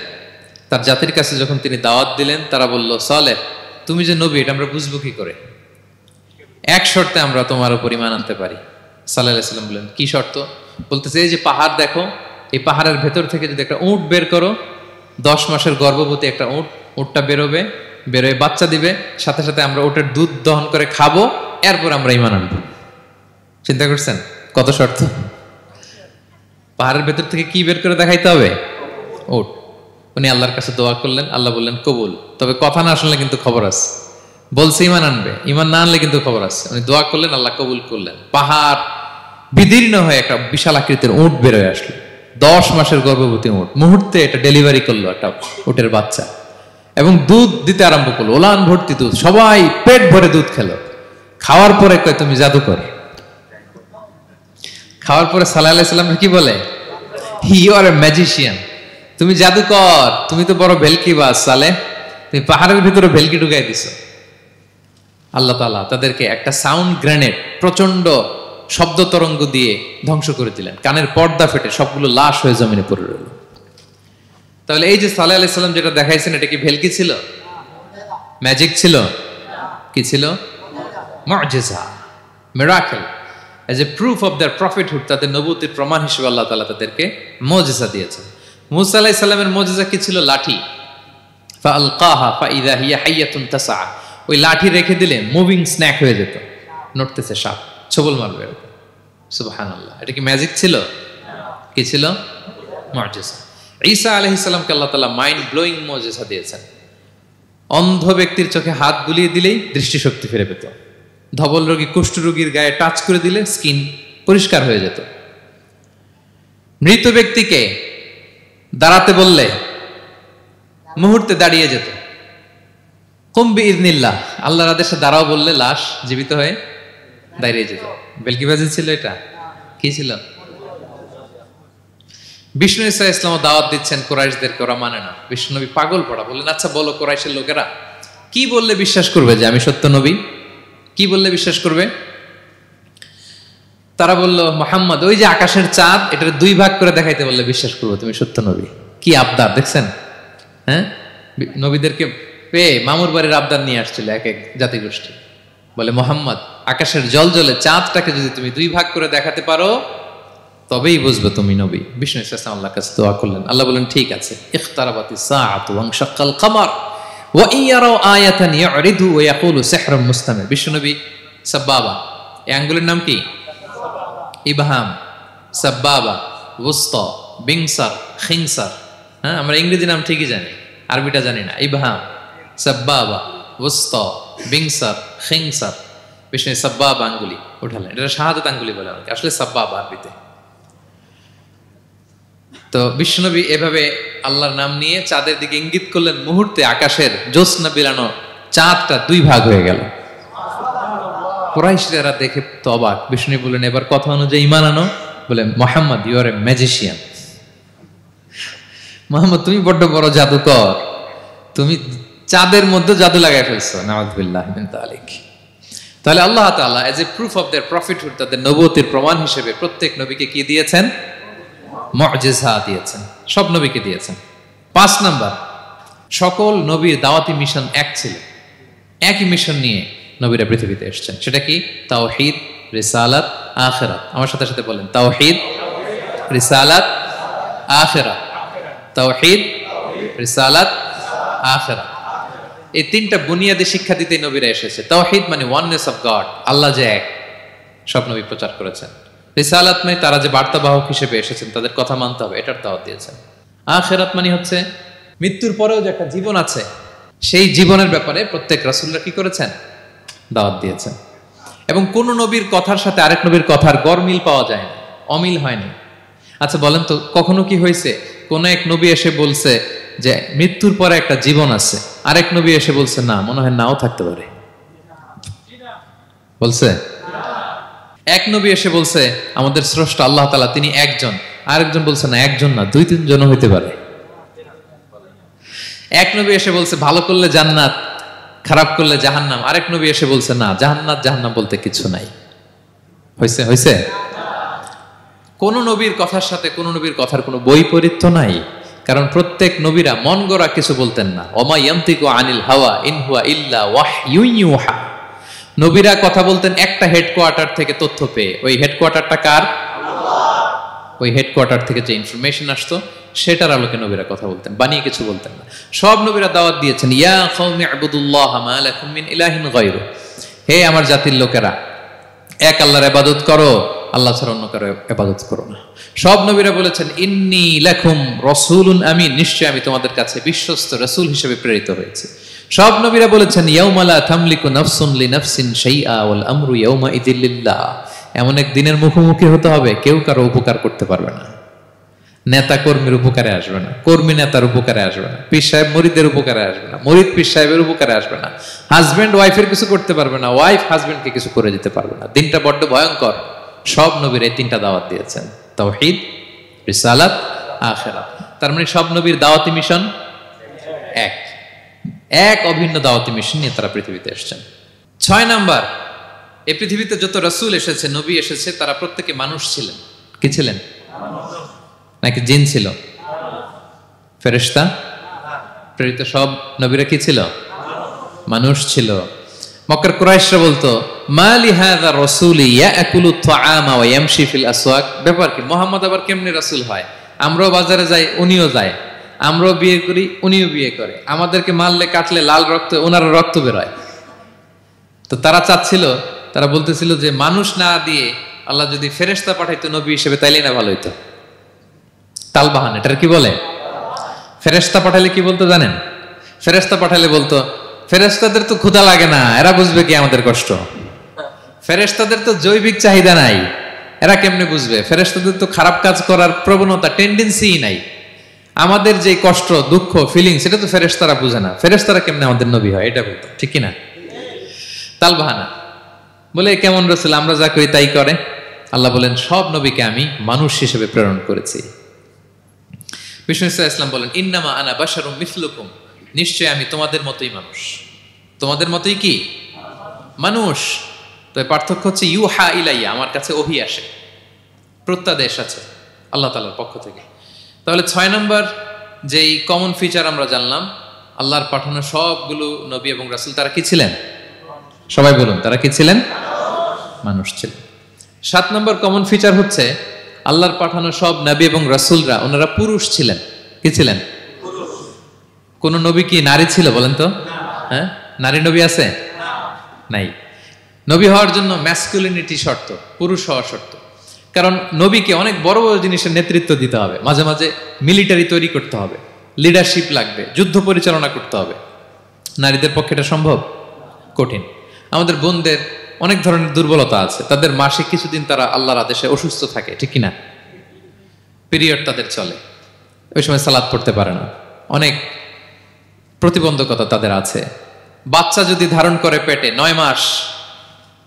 তার জাতির কাছে যখন তিনি দাওয়াত দিলেন, তারা বলল, সালেহ তুমি যে নবী এটা আমরা বুঝবো কি করে? এক শর্তে আমরা তোমার উপর ঈমান আনতে পারি। সালেহ আলাইহিস সালাম বললেন, কি শর্ত? বলতেছে, এই যে পাহাড় দেখো, এই পাহাড়ের ভেতর থেকে যদি একটা উট বের করো, 10 মাসের গর্ভবতী একটা উটটা বেরোবে, বেরোয় বাচ্চা দিবে, সাথে সাথে আমরা ওটার দুধ দহন করে খাবো, এরপর আমরা ঈমান আনবো। চিন্তা করছেন কত শর্ত? পাহাড়ের ভেতর থেকে কি বের করে দেখাইতে হবে? উট। উনি আল্লাহর কাছে দোয়া করলেন, আল্লাহ বললেন কবুল। তবে কথা না শুনলে কিন্তু খবর আছে। বলছে ঈমান আনবে, ঈমান না আনলে কিন্তু খবর আছে। উনি দোয়া করলেন, আল্লাহ কবুল করলেন। পাহাড় বিদীর্ণ হয়ে একটা বিশাল আকৃতির উট বের হয়ে আসলো, 10 মাসের গর্ভবতী উট। মুহূর্তে এটা ডেলিভারি করলো একটা উটের বাচ্চা, এবং দুধ দিতে আরম্ভ করলো, ওলান ভর্তি দুধ। সবাই পেট ভরে দুধ খেলো। খাওয়ার পরে কয়, তুমি জাদুকর। খাওয়ার পরে সালেহ আলাইহিস সালাম কি বলে? ইউ আর এ ম্যাজিশিয়ান, তুমি জাদুকর, তুমি তো বড় ভেলকিবাজ সালেহ, তুমি পাহাড়ের ভিতরে ভেলকি ঢুকাই দিছো। আল্লাহ তাআলা তাদেরকে একটা সাউন্ড গ্রেনেড, প্রচন্ড শব্দ তরঙ্গ দিয়ে ধ্বংস করে দিলেন। কানের পর্দা ফেটে সবগুলো লাশ হয়ে জমিনে পড়ে রইল। তাহলে এই যে সালেহ আলাইহিস সালাম যেটা দেখাইছেন, এটা কি ভেলকি ছিল? ম্যাজিক ছিল? কি ছিল? মুজিজা, miracle, as a proof of their prophethood. তাদের নবুয়তির প্রমাণ হিসেবে আল্লাহ তাআলা তাদেরকে মুজিজা দিয়েছেন। মূসা আলাইহিস সালামের মুজিজা কি ছিল? লাঠি। ফাআলকাহা ফাইযা হিয়া হাইয়াতুন তাসআ। ওই লাঠি রেখে দিলে মুভিং স্ন্যাক হয়ে যেত, নড়তেছে সাপ, ছবল মারবে। সুবহানাল্লাহ। এটা কি ম্যাজিক ছিল? কি ছিল? মুজিজা। ঈসা আলাইহিস সালামকে আল্লাহ তাআলা মাইন্ড ব্লোয়িং মুজিজা দিয়েছেন। অন্ধ ব্যক্তির চোখে হাত বুলিয়ে দিলেই দৃষ্টিশক্তি ফিরে পেত। ধবল রোগী, কুষ্ঠ রোগীর গায়ে টাচ করে দিলে স্কিন পরিষ্কার হয়ে যেত। মৃত ব্যক্তিকে দাঁড়াতে বললে মুহূর্তে দাঁড়িয়ে যেত। কুম বিইযনিল্লাহ, আল্লাহর আদেশে দাঁড়াও বললে লাশ জীবিত হয়ে দাঁড়িয়ে যেত। বেলকিবাজি ছিল এটা? কি ছিল? বিষ্ণু ঈসা ইসলাম দাওয়াত দিচ্ছেন কুরাইশদেরকে, ওরা মানে না। বিষ্ণুনবী পাগল পড়া, বললেন, আচ্ছা বলো কুরাইশের লোকেরা কি বললে বিশ্বাস করবে যে আমি সত্য নবী? কি বললে বিশ্বাস করবে? তারা বলল, মুহাম্মদ ওই যে আকাশের চাঁদ, এটার 2 ভাগ করে দেখাইতে বললে বিশ্বাস করবো তুমি সত্য নবী। কি আবদার দেখছেন? হ্যাঁ, নবীদেরকে পেয়ে মামুর বাড়ির আবদার নিয়ে আসছিল এক এক জাতিগোষ্ঠী। বলে, মুহাম্মদ আকাশের জলজলে চাঁদটাকে যদি তুমি 2 ভাগ করে দেখাতে পারো, তবেই বুঝবে তুমি নবী। বিষ্ণু ইসলাম আল্লাহর কাছে দোয়া করলেন। আল্লাহ বলেন, ঠিক আছে। ইখতারাবাতিস সাআতু ওয়ানশাক্কাল কমার ওয়া ইয়ারাউ আয়াতান ইয়ারিদু ওয়া ইয়াকুলু সিহরুম মুস্তামির। বিশ্বনবী সাব্বাবা, এই আঙ্গুলের নাম কি? ইবহাম, সাব্বাবা, ওয়ুসতা, বিংসার, খিনসার। হ্যাঁ, আমরা ইংরেজি নাম ঠিকই জানি, আরবিটা জানি না। ইবহাম, সাব্বাবা, ওয়ুসতা, বিংসার, খিনসার। বিষ্ণু সাব্বাবা আঙ্গুলি উঠালেন। এটা শাহাদাত আঙ্গুলি বলে আমাকে, আসলে সাব্বাবা আরবিতে। তো বিশ্বনবী এভাবে আল্লাহর নাম নিয়ে চাঁদের দিকে ইঙ্গিত করলেন। মুহূর্তে আকাশের জ্যোৎস্না বিলানো চাঁদটা 2 ভাগ হয়ে গেল। কুরাইশরা দেখে তো অবাক। বিষ্ণু বললেন, এবার কথা অনুযায়ী ঈমান আনো। বলে, Muhammad you are a magician. Muhammad তুমি বড্ড বড় জাদুকর। তুমি চাঁদের মধ্যে জাদু লাগাই ফেলছো, নাউযুবিল্লাহ মিন যালিক। তাহলে আল্লাহ তাআলা age a proof of their prophethood, তাদের নবুয়তের প্রমাণ হিসেবে প্রত্যেক নবীকে কি দিয়েছেন? মুজিজা দিয়েছেন, সব নবীকে দিয়েছেন। 5 নাম্বার, সকল নবীর দাওয়াতি মিশন এক ছিল, একই মিশন নিয়ে নবীরা পৃথিবীতে এসেছেন। সেটা কি? তাওহীদ, রিসালাত, আখিরাত। আমার সাথে সাথে বলেন, তাওহীদ, রিসালাত, আখিরাত। তাওহীদ, রিসালাত, আখিরাত। এই তিনটা বুনিয়াদী শিক্ষা দিতে নবীরা এসেছে। তাওহীদ মানে ওয়াননেস অফ গড, আল্লাহ যে এক, সব নবী প্রচার করেছেন। রিসালাত মানে তারা যে বার্তাবাহক হিসেবে এসেছেন, তাদের কথা মানতে হবে, এটার দাওয়াত দিয়েছেন। আখিরাত মানে হচ্ছে মৃত্যুর পরেও যে একটা জীবন আছে, সেই জীবনের ব্যাপারে প্রত্যেক রাসূলরা কি করেছেন? দাওয়াত দিয়েছেন। এবং কোন নবীর কথার সাথে আরেক নবীর কথার গরমিল পাওয়া যায় না, অমিল হয়নি। আচ্ছা বলেন তো, কখনো কি হয়েছে কোন এক নবী এসে বলছে যে মৃত্যুর পরে একটা জীবন আছে, আরেক নবী এসে বলছে না, মনে হয় নাও থাকতে পারে? বলছে? এক নবী এসে বলছে আমাদের স্রষ্টা আল্লাহ তাআলা তিনি একজন, আরেকজন বলছে না একজন না, 2-3 জন হইতে পারে। এক নবী এসে বলছে ভালো করলে জান্নাত, খারাপ করলে জাহান্নাম, আরেক নবী এসে বলছে না, জান্নাত জাহান্নাম বলতে কিছু নাই। হইছে? হইছে? কোন নবীর কথার সাথে কোন নবীর কথার কোনো বৈপরীত্য নাই, কারণ প্রত্যেক নবীরা মন গড়া কিছু বলতেন না। ওমা ইয়ান্তিকু আনিল হাওয়া ইন হুয়া ইল্লা ওয়াহয়ুন ইউহা। নবীরা কথা বলতেন একটা হেডকোয়ার্টার থেকে তথ্য পেয়ে। ওই হেডকোয়ার্টারটা কার? আল্লাহ। ওই হেডকোয়ার্টার থেকে যে ইনফরমেশন আসতো সেটার আলোকে নবীরা কথা বলতেন, বানিয়ে কিছু বলতেন না। সব নবীরা দাওয়াত দিয়েছেন, ইয়া কওমি ইবুদুল্লাহ মা লাকুম মিন ইলাহিন গায়রু। হে আমার জাতির লোকেরা, এক আল্লাহর ইবাদত করো, আল্লাহ ছাড়া অন্য কারো ইবাদত করো না। সব নবীরা বলেছেন ইন্নী লাকুম রাসূলুন আমিন, নিশ্চয় আমি তোমাদের কাছে বিশ্বস্ত রাসূল হিসেবে প্রেরিত হয়েছি। সব নবীরা বলেছেন ইয়াউমা লা তামলিকু নাফসুন লিনাফসিন শাইআ ওয়াল আমরু ইয়াউমা ইযিল লিল্লাহ। এমন এক দিনের মুখোমুখি হতে হবে কেউ কারো উপকার করতে পারবে না। নেতা কর্মীর উপকারে আসবে না, কর্মী নেতার উপকারে আসবে না, পীর সাহেব মুরিদের উপকারে আসবে না, মুরিদ পীর সাহেবের উপকারে আসবে না, হাজবেন্ড ওয়াইফের কিছু করতে পারবে না, ওয়াইফ হাজবেন্ডকে কিছু করে দিতে পারবে না। দিনটা বড্ড ভয়ঙ্কর। সব নবীর এই তিনটা দাওয়াত দিয়েছেন, তাওহীদ, রিসালাত, আখিরাত। তার মানে সব নবীর দাওয়াতি মিশন এক, এক অভিন্ন দাওয়াতি মিশন নিয়ে তারা পৃথিবীতে এসেছেন। 6 নাম্বার, এই পৃথিবীতে যত রাসূল এসেছে, নবী এসেছে, তারা প্রত্যেকে মানুষ ছিলেন। কি ছিলেন? নাকি জিন ছিল? ফেরেশতা? প্রেরিত সব নবীরা কি ছিল? মানুষ ছিল। মক্কার কুরাইশরা বলতো মা লিহাযা রাসূলি ইয়াকুলু আত-তাআমা ওয়া ইয়ামশি ফিল আসওয়াক। ব্যাপার কি, মুহাম্মদ আবার কেমনে রাসূল হয়? আমরাও বাজারে যাই, উনিও যায়, আমরাও বিয়ে করি, উনিও বিয়ে করে, আমাদেরকে মারলে কাটলে লাল রক্ত, ওনারও রক্ত বের হয়। তো তারা চাচ্ছিল, তারা বলতেছিল যে মানুষ না দিয়ে আল্লাহ যদি ফেরেশতা পাঠাইতো নবী হিসেবে, তাইলে না ভালো হইতো। তালবাহান, এটার কি বলে? ফেরেশতা পাঠালে কি বলতো জানেন? ফেরেশতা পাঠালে বলতো ফেরেশতাদের তো ক্ষুধা লাগে না, এরা বুঝবে কি আমাদের কষ্ট? ফেরেশতাদের তো জৈবিক চাহিদা নাই, এরা কেমনে বুঝবে? ফেরেশতাদের তো খারাপ কাজ করার প্রবণতা, টেন্ডেন্সি নাই। আমাদের যে কষ্ট, দুঃখ, ফিলিংস, সেটা তো ফেরেশতারা বুঝে না। ফেরেশতারা কেমনে আমাদের নবী হয়, এটা বলতো, ঠিক কিনা? তালবাহানা বলে কেমন রাসূল, আমরা যা করি তাই করে। আল্লাহ বলেন সব নবীকে আমি মানুষ হিসেবে প্রেরণ করেছি। বিষ্ণু ইসলাম বলেন ইন্নামা আনা বাশারুম মিসলুকুম, নিশ্চয় আমি তোমাদের মতোই মানুষ। তোমাদের মতোই কি মানুষ। তো পার্থক্য হচ্ছে ইউহা ইলাইয়া, আমার কাছে ওহী আসে, প্রত্যাদেশ আছে আল্লাহ তাআলার পক্ষ থেকে। তাহলে 6 নম্বর যেই কমন ফিচার আমরা জানলাম, আল্লাহর পাঠানো সবগুলো নবী এবং রাসূল তারা কি ছিলেন? সবাই বলুন, তারা কি ছিলেন? মানুষ ছিলেন। 7 নম্বর কমন ফিচার হচ্ছে আল্লাহর পাঠানো সব নবী এবং রাসূলরা ওনারা পুরুষ ছিলেন। কি ছিলেন? কোন নবী কি নারী ছিল বলেন তো? হ্যাঁ, নারী নবী আছে? নাই। নবী হওয়ার জন্য ম্যাসকুলিনিটি শর্ত, পুরুষ হওয়া শর্ত। কারণ নবীকে অনেক বড় বড় জিনিসের নেতৃত্ব দিতে হবে, মাঝে মাঝে মিলিটারি তৈরি করতে হবে, লিডারশিপ লাগবে, যুদ্ধ পরিচালনা করতে হবে। নারীদের পক্ষে এটা সম্ভব? কঠিন। আমাদের বোনদের অনেক ধরনের দুর্বলতা আছে, তাদের মাসে কিছুদিন তারা আল্লাহর আদেশে অসুস্থ থাকে, ঠিক কিনা? পিরিয়ড তাদের চলে, ওই সময় সালাত পড়তে পারে না, অনেক প্রতিবন্ধকতা তাদের আছে। বাচ্চা যদি ধারণ করে পেটে 9 মাস,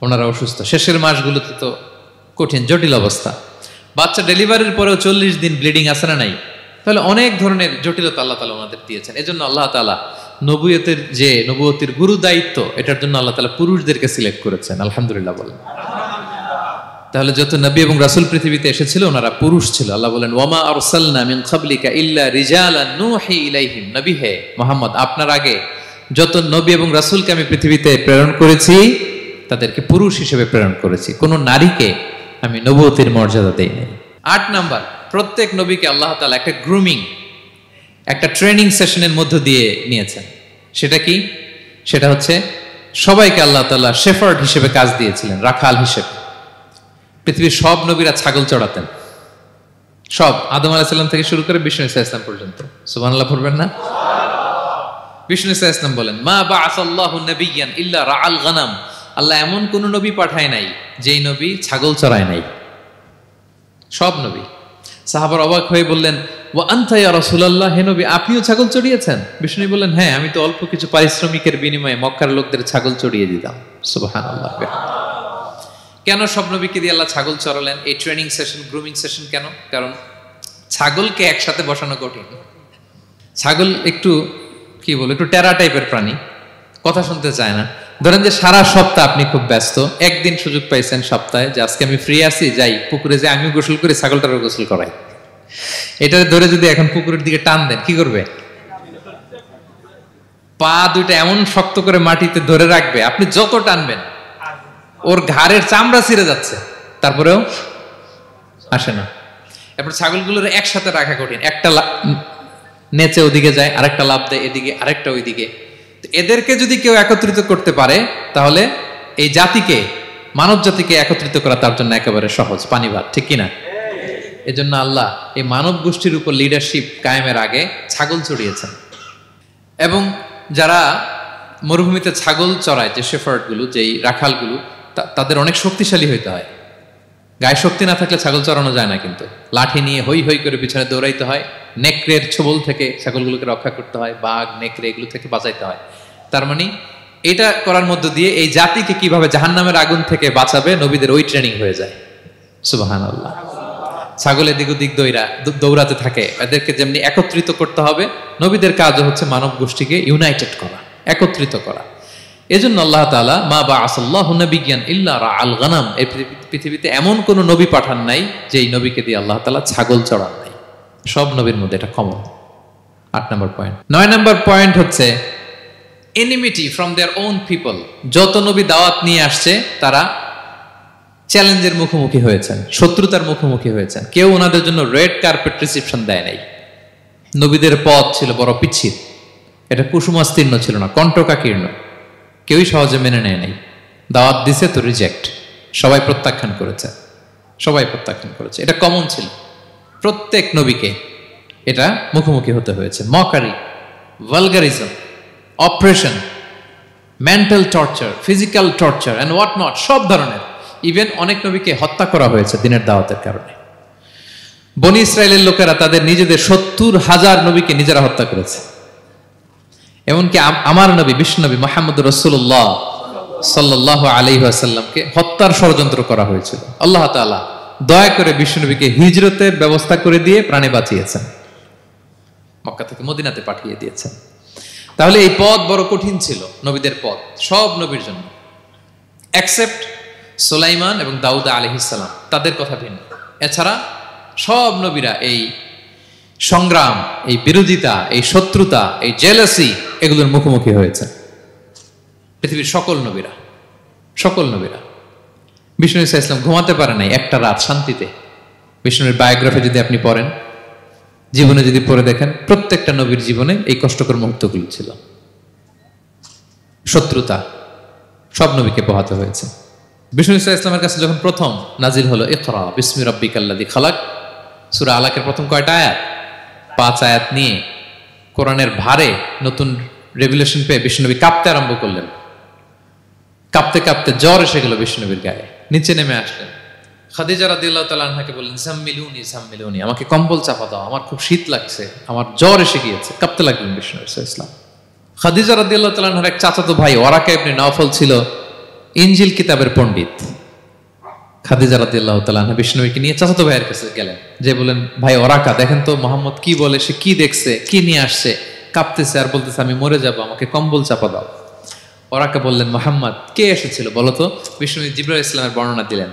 ওনারা অসুস্থ। শেষের মাসগুলোতে তো কঠিন, জটিল অবস্থা। বাচ্চা ডেলিভারির পরেও 40 দিন ব্লিডিং আছে না নাই? তাহলে অনেক ধরনের জটিলতা আল্লাহ তাআলা ওনাদের দিয়েছেন। এজন্য আল্লাহ তাআলা নবুয়তের যে নবুয়তের গুরু দায়িত্ব, এটার জন্য আল্লাহ তাআলা পুরুষদেরকে সিলেক্ট করেছেন। আলহামদুলিল্লাহ বলেন। তাহলে যত নবী এবং রাসূল পৃথিবীতে এসেছিল ওনারা পুরুষ ছিল। আল্লাহ বলেন ওয়ামা আরসালনা মিন ক্বাবলিকা ইল্লা রিজালান নূহি ইলাইহিম। নবী হে মুহাম্মদ, আপনার আগে যত নবী এবং রাসূলকে আমি পৃথিবীতে প্রেরণ করেছি তাদেরকে পুরুষ হিসেবে প্রেরণ করেছি, কোনো নারীকে আমি নবুয়তের মর্যাদা দেই নাই। 8 নাম্বার, প্রত্যেক নবীকে আল্লাহ তাআলা একটা গ্রুমিং, একটা ট্রেনিং সেশনের মধ্য দিয়ে নিয়েছেন। সেটা কি? সেটা হচ্ছে সবাইকে আল্লাহ তাআলা শেফার্ড হিসেবে কাজ দিয়েছিলেন, রাখাল হিসেবে। পৃথিবীর সব নবীরা ছাগল চড়াতেন, সব, আদম আলাইহিস সালাম থেকে শুরু করে বিষ্ণু ইসা ইসলাম পর্যন্ত। সুবহানাল্লাহ পড়বেন না? বিষ্ণু ইসা ইসলাম বলেন মা বাআসাল্লাহু নাবিয়্যান ইল্লা রাআল গানাম। আল্লাহ এমন কোন নবী পাঠায় নাই যেই নবী ছাগল চড়ায় নাই, সব নবী। সাহাবার অবাক হয়ে বললেন ওয়া আনতা ইয়া রাসূলুল্লাহ, হে নবী আপনিও ছাগল চড়িয়েছেন? বিষ্ণু বললেন হ্যাঁ, আমি তো অল্প কিছু পারিশ্রমিকের বিনিময়ে মক্কার লোকদের ছাগল চড়িয়ে দিতাম। সুবহানাল্লাহ। কেন সব নবীকে দিয়ে আল্লাহ ছাগল চড়ালেন? এই ট্রেনিং সেশন, গ্রুমিং সেশন কেন? কারণ ছাগলকে একসাথে বসানো কঠিন। ছাগল একটু কি বলে, একটু টেরা টাইপের প্রাণী, কথা শুনতে চায় না। ধরেন যে সারা সপ্তাহ আপনি খুব ব্যস্ত, একদিন সুযোগ পাইছেন সপ্তাহে যে আজকে আমি ফ্রি আছি, যাই পুকুরে যে আমিও গোসল করি, ছাগলটারও গোসল করাই। এটা ধরে যদি এখন পুকুরের দিকে টান দেন কি করবে? পা দুইটা এমন শক্ত করে মাটিতে ধরে রাখবে, আপনি যত টানবেন ওর ঘাড়ের চামড়া ছিঁড়ে যাচ্ছে, তারপরেও আসে না। এরপর ছাগলগুলোর একসাথে রাখা কঠিন, একটা নেচে ওদিকে যায়, আরেকটা লাফ দেয় এদিকে, আরেকটা ওইদিকে। এদেরকে যদি কেউ একত্রিত করতে পারে তাহলে এই জাতিকে, মানব জাতিকে একত্রিত করা তার জন্য একেবারে সহজ, পানি ভাত, ঠিক কিনা? এজন্য আল্লাহ এই মানব গোষ্ঠীর উপর লিডারশিপ কায়েমের আগে ছাগল চড়িয়েছেন। এবং যারা মরুভূমিতে ছাগল চড়ায়, যে শেফার্ডগুলো, যেই রাখালগুলো, তাদের অনেক শক্তিশালী হইতে হয়। গায়ে শক্তি না থাকলে ছাগল চড়ানো যায় না, কিন্তু লাঠি নিয়ে হই হই করে পিছনে দৌড়াইতে হয়, নেকড়ের ছোবল থেকে ছাগলগুলোকে রক্ষা করতে হয়, বাঘ নেকড়ে এগুলো থেকে বাঁচাইতে হয়। তার মানে এটা করার মধ্য দিয়ে এই জাতিকে কিভাবে জাহান্নামের আগুন থেকে বাঁচাবে নবীদের ওই ট্রেনিং হয়ে যায়। সুবহানাল্লাহ। ছাগল এদিক ওদিক দৌড়াতে থাকে, এদেরকে যেমনি একত্রিত করতে হবে, নবীদের কাজও হচ্ছে মানব গোষ্ঠীকে ইউনাইটেড করা, একত্রিত করা। এজন্য আল্লাহ তাআলা মা বাআসাল্লাহু নাবিয়্যান ইল্লা রাআল গানাম, এই পৃথিবীতে এমন কোন নবী পাঠান নাই যেই নবীকে দিয়ে আল্লাহ তাআলা ছাগল চড়ান নাই। সব নবীর মধ্যে এটা কমন। 8 নম্বর পয়েন্ট। 9 নম্বর পয়েন্ট হচ্ছে enmity from their own people. যত নবী দাওয়াত নিয়ে আসছে তারা চ্যালেঞ্জের মুখোমুখি হয়েছেন, শত্রুতার মুখোমুখি হয়েছেন। কেউ ওনাদের জন্য রেড কার্পেট রিসেপশন দেয় নাই। নবীদের পথ ছিল বড় পিচ্ছিল, এটা কুসুমাস্তীর্ণ ছিল না, কণ্টকাকীর্ণ। কেউই সহজে মেনে নেয় নাই। দাওয়াত দিছে তো রিজেক্ট, সবাই প্রত্যাখ্যান করেছে, সবাই প্রত্যাখ্যান করেছে। এটা কমন ছিল, প্রত্যেক নবীকে এটা মুখোমুখি হতে হয়েছে। Mockery, vulgarism, operation, mental torture, physical torture and what not, সব ধরনের। ইভেন অনেক নবীকে হত্যা করা হয়েছে দিনের দাওয়াতের কারণে। বনি ইসরায়েলের লোকেরা তাদের নিজেদের 70,000 নবীকে নিজেরা হত্যা করেছে। এমনকি আমার নবী বিষ্ণু নবী মুহাম্মদ রাসূলুল্লাহ সাল্লাল্লাহু আলাইহি ওয়াসাল্লামকে হত্যার ষড়যন্ত্র করা হয়েছিল। আল্লাহ তাআলা দয়া করে বিষ্ণু নবীকে হিজরতের ব্যবস্থা করে দিয়ে প্রাণে বাঁচিয়েছেন, মক্কা থেকে মদিনাতে পাঠিয়ে দিয়েছেন। তাহলে এই পথ বড় কঠিন ছিল, নবীদের পথ, সব নবীর জন্য, এক্সেপ্ট সুলাইমান এবং দাউদ আলাইহিস সালাম, তাদের কথা ভিন্ন। এছাড়া সব নবীরা এই সংগ্রাম, এই বিরোধিতা, এই শত্রুতা, এই জেলাসি, এগুলোর মুখোমুখি হয়েছে পৃথিবীর সকল নবীরা, সকল নবীরা। বিষ্ণু ইসা ইসলাম ঘুমাতে পারে নাই একটা রাত শান্তিতে। বিষ্ণুর বায়োগ্রাফি যদি আপনি পড়েন, জীবনে যদি পড়ে দেখেন, প্রত্যেকটা নবীর জীবনে এই কষ্টকর মুহূর্তগুলো ছিল। শত্রুতা সব নবীকে পোহাতে হয়েছে। বিষ্ণু ইসা ইসলামের কাছে যখন প্রথম নাজিল হলো ইকরা বিসমি রাব্বিকাল্লাযী খালাক, সূরা আলাকের প্রথম কয়টা আয়াত? 5 আয়াত নিয়ে কোরআনের ভারে নতুন রেভেলেশন পেয়ে বিষ্ণুনবী কাঁপতে আরম্ভ করলেন। কাঁপতে কাঁপতে জ্বর এসে গেল বিষ্ণুনবীর গায়ে, নিচে নেমে আসলেন। খাদিজা রাদিয়াল্লাহু তাআলা আনহাকে বললেন জাম্মিলুনি জাম্মিলুনি, আমাকে কম্বল চাপা দাও, আমার খুব শীত লাগছে, আমার জ্বর এসে গিয়েছে। কাঁপতে লাগলেন বিষ্ণু ইসলাম। খাদিজা রাদিয়াল্লাহু তাআলা আনহার এক চাচাতো ভাই ওয়ারাকা ইবনে নওফল ছিল ইনজিল কিতাবের পণ্ডিত। খাদিজা রাদিয়াল্লাহু তাআলা আনহা বিষ্ণুনবীকে নিয়ে চাচাতো ভাইয়ের কাছে গেলেন, যে বলেন ভাই ওরাকা দেখেন তো মুহাম্মদ কি বলে, সে কি দেখছে, কি নিয়ে আসছে, কাঁপতেছে আর বলতেছে আমি মরে যাব, আমাকে কম্বল চাপা দাও। ওরাকা বললেন মুহাম্মদ কে এসেছিল বলতো? বিষ্ণু জিবরাইল ইসলামের বর্ণনা দিলেন।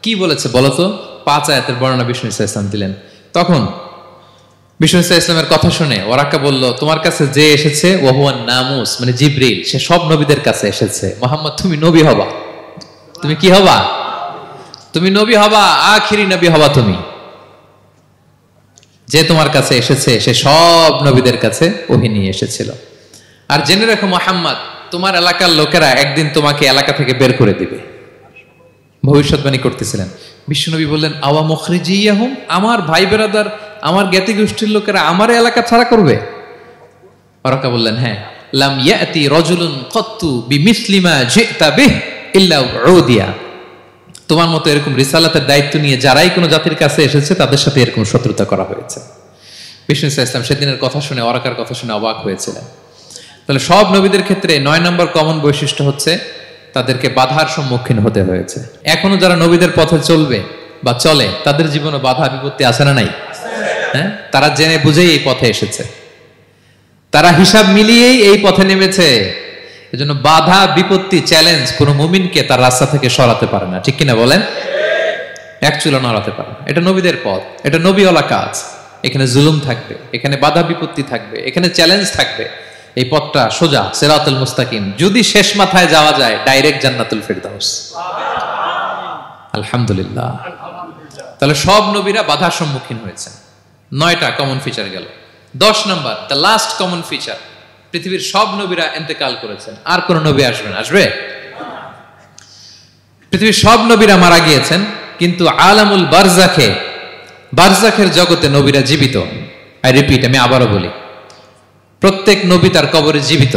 কি বলেছে বলতো? 5 আয়াতের বর্ণনা বিষ্ণু ইসলাম দিলেন। তখন বিষ্ণু ইসলামের কথা শুনে ওরাকা বলল, তোমার কাছে যে এসেছে ওহুয়ান নামুস, মানে জিবরিল, সে সব নবীদের কাছে এসেছে। মুহাম্মদ তুমি নবী হবা। তুমি কি হবা? তুমি নবী হবা, আখিরি নবী হবা তুমি। যে তোমার কাছে এসেছে সে সব নবীদের কাছে ওহী নিয়ে এসেছিল। আর জেনে রাখো মুহাম্মদ, তোমার এলাকার লোকেরা একদিন তোমাকে এলাকা থেকে বের করে দিবে। ভবিষ্যৎবাণী করতেছিলেন। বিশ্বনবী বললেন, আওয়া মুখরিজিয়াহুম, আমার ভাই বেরাদার, আমার জ্ঞাতি গোষ্ঠীর লোকেরা আমার এলাকা ছাড়া করবে? ওরাকা বললেন, হ্যাঁ। লাম ইয়াতি রাজুলুন ক্বাত্তু বিমিসলি মা জিতা বিহি ইল্লা উদিয়া, তোমার মতো এরকম রিসালাতের দায়িত্ব নিয়ে যারাই কোনো জাতির কাছে এসেছে তাদের সাথে এরকম শত্রুতা করা হয়েছে। বিষ্ণু ইসলাম সেদিনের কথা শুনে, ওরাকার কথা শুনে অবাক হয়েছিলেন। তাহলে সব নবীদের ক্ষেত্রে 9 নম্বর কমন বৈশিষ্ট্য হচ্ছে তাদেরকে বাধার সম্মুখীন হতে হয়েছে। এখনো যারা নবীদের পথে চলবে বা চলে তাদের জীবনে বাধা বিপত্তি আছে না নাই? হ্যাঁ, তারা জেনে বুঝেই এই পথে এসেছে, তারা হিসাব মিলিয়েই এই পথে নেমেছে। এজন্য বাধা বিপত্তি চ্যালেঞ্জ কোন মুমিনকে তার রাস্তা থেকে সরাতে পারে না, ঠিক কিনা বলেন? এক চুলো নড়াতে পারে না। এটা নবীদের পথ, এটা নবীওয়ালা কাজ। এখানে জুলুম থাকবে, এখানে বাধা বিপত্তি থাকবে, এখানে চ্যালেঞ্জ থাকবে। এই পথটা সোজা, সিরাতুল মুস্তাকিম। যদি শেষ মাথায় যাওয়া যায়, ডাইরেক্ট জান্নাতুল ফিরদাউস। আলহামদুলিল্লাহ। তাহলে সব নবীরা বাধার সম্মুখীন হয়েছে। 9টা কমন ফিচার গেল। 10 নম্বর, দ্য লাস্ট কমন ফিচার, পৃথিবীর সব নবীরা ইন্তেকাল করেছেন, আর কোন নবী আসবে না। আসবে? পৃথিবীর সব নবীরা মারা গিয়েছেন, কিন্তু আলামুল বারজাখে, বারজাখের জগতে নবীরা জীবিত। আই রিপিট, আমি আবারও বলি, প্রত্যেক নবী তার কবরে জীবিত।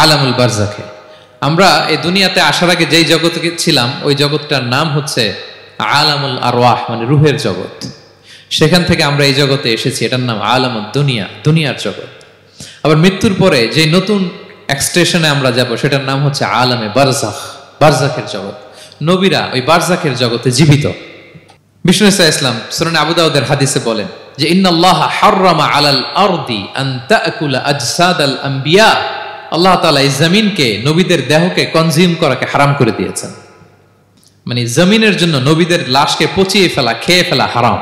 আলামুল বারজাখে। আমরা এই দুনিয়াতে আসার আগে যেই জগতে ছিলাম, ওই জগৎটার নাম হচ্ছে আলামুল আরওয়াহ, মানে রুহের জগৎ। সেখান থেকে আমরা এই জগতে এসেছি, এটার নাম আলামুদ দুনিয়া, দুনিয়ার জগৎ। আবার মৃত্যুর পরে যে নতুন এক্সটেশনে আমরা যাব, সেটার নাম হচ্ছে আলামে বারজাখ, বারজাখের জগৎ। নবীরা ওই বারজাখের জগতে জীবিত। বিষ্ণু ইসলাম সুনান আবু দাউদের হাদিসে বলেন যে, ইন্নাল্লাহা হাররামা আলাল আরদি আন তাকুলা আজসাদাল আম্বিয়া, আল্লাহ তাআলা এই জমিনকে, নবীদের দেহকে কনজিউম করাকে হারাম করে দিয়েছেন। মানে জমিনের জন্য নবীদের লাশকে পচিয়ে ফেলা, খেয়ে ফেলা হারাম।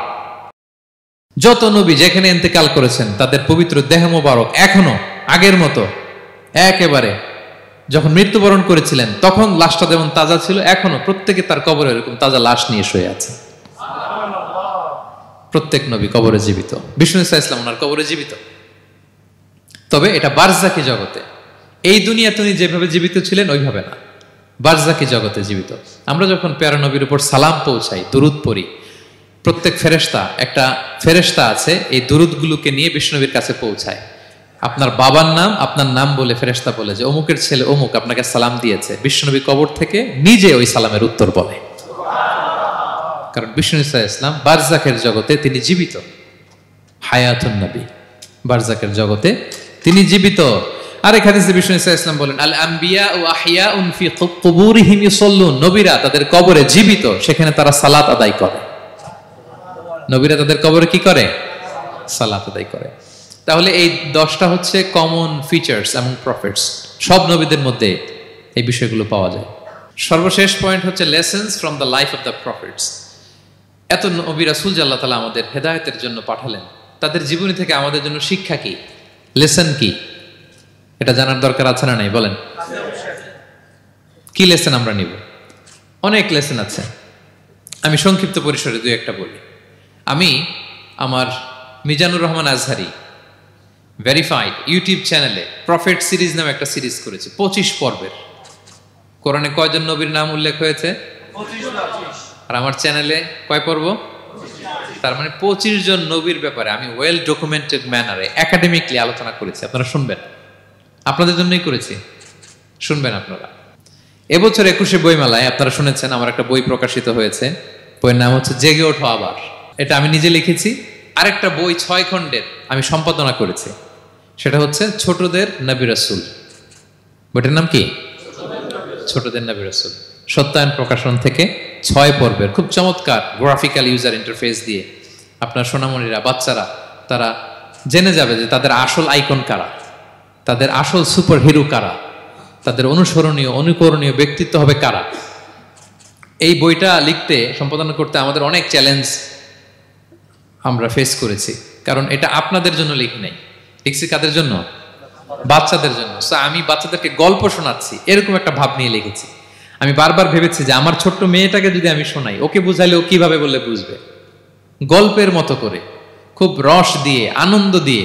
যত নবী যেখানে ইন্তেকাল করেছেন, তাদের পবিত্র দেহ মোবারক এখনো আগের মতো একেবারে যখন মৃত্যুবরণ করেছিলেন তখন লাশটা যেমন তাজা ছিল, এখনো প্রত্যেকে তার কবরে এরকম তাজা লাশ নিয়ে শুয়ে আছে। প্রত্যেক নবী কবরে জীবিত। বিষ্ণু ইসলাম ওনার কবরে জীবিত। তবে এটা বারজাকি জগতে। এই দুনিয়া তিনি যেভাবে জীবিত ছিলেন ওইভাবে না, বারজাকি জগতে জীবিত। আমরা যখন প্যারা নবীর উপর সালাম পৌঁছাই, দুরুদ পড়ি, প্রত্যেক ফেরেশতা, একটা ফেরেশতা আছে এই দুরুদগুলোকে নিয়ে বিষ্ণুনবীর কাছে পৌঁছায়। আপনার বাবার নাম, আপনার নাম বলে ফেরেশতা বলে যে অমুকের ছেলে অমুক আপনাকে সালাম দিয়েছে। বিষ্ণুনবী কবর থেকে নিজে ওই সালামের উত্তর বলে, কারণ বিষ্ণু ইসলাম বারজাকের জগতে তিনি জীবিত। হায়াতুন নবী, বারজাকের জগতে তিনি জীবিত। আরেক হাদিসে বিষ্ণু ইসলাম বলেন, আল আম্বিয়া ও আহিয়াউন ফি কুবুরিহিম ইউসাল্লুন, নবীরা তাদের কবরে জীবিত, সেখানে তারা সালাত আদায় করে। নবীরা তাদের কবরে কি করে? সালাত আদায় করে। তাহলে এই 10টা হচ্ছে কমন ফিচার্স এবং প্রফিটস। সব নবীদের মধ্যে এই বিষয়গুলো পাওয়া যায়। সর্বশেষ পয়েন্ট হচ্ছে lessons from the life of the profits. এত নবী রাসূল যে আল্লাহ তাআলা আমাদের হেদায়েতের জন্য পাঠালেন, তাদের জীবনী থেকে আমাদের জন্য শিক্ষা কি, লেসন কি, এটা জানার দরকার আছে না নাই? বলেন, কি লেসন আমরা নিব? অনেক লেসন আছে, আমি সংক্ষিপ্ত পরিসরে 2-1টা বলি। আমি আমার মিজানুর রহমান আজহারি ভেরিফাইড ইউটিউব চ্যানেলে প্রফেট সিরিজ নামে একটা সিরিজ করেছি, 25 পর্বের। কোরআনে কয়জন নবীর নাম উল্লেখ হয়েছে? 25। আর আমার চ্যানেলে কয় পর্ব? তার মানে 25 জন নবীর ব্যাপারে আমি ওয়েল ডকুমেন্টেড ম্যানারে একাডেমিকলি আলোচনা করেছি। আপনারা শুনবেন, আপনাদের জন্যই করেছি, শুনবেন আপনারা। এবছর 21শে বইমেলায় আপনারা শুনেছেন আমার একটা বই প্রকাশিত হয়েছে, বইয়ের নাম হচ্ছে জেগে ওঠো আবার। এটা আমি নিজে লিখেছি। আরেকটা বই 6 খণ্ডের আমি সম্পাদনা করেছি, সেটা হচ্ছে ছোটদের নবী রাসূল। বইটার নাম কি? ছোটদের নবী রাসূল। সত্যায়ন প্রকাশন থেকে 6 পর্বের খুব চমৎকার গ্রাফিক্যাল ইউজার ইন্টারফেস দিয়ে আপনার সোনামণিরা, বাচ্চারা তারা জেনে যাবে যে তাদের আসল আইকন কারা, তাদের আসল সুপার হিরো কারা, তাদের অনুসরণীয় অনুকরণীয় ব্যক্তিত্ব হবে কারা। এই বইটা লিখতে সম্পাদনা করতে আমাদের অনেক চ্যালেঞ্জ আমরা ফেস করেছি, কারণ এটা আপনাদের জন্য লিখি নাই, লিখছি কাদের জন্য? বাচ্চাদের জন্য। সো আমি বাচ্চাদেরকে গল্প শোনাচ্ছি এরকম একটা ভাব নিয়ে লিখেছি। আমি বারবার ভেবেছি যে আমার ছোট্ট মেয়েটাকে যদি আমি শোনাই, ওকে বুঝাইলে ও কিভাবে বললে বুঝবে। গল্পের মতো করে খুব রস দিয়ে আনন্দ দিয়ে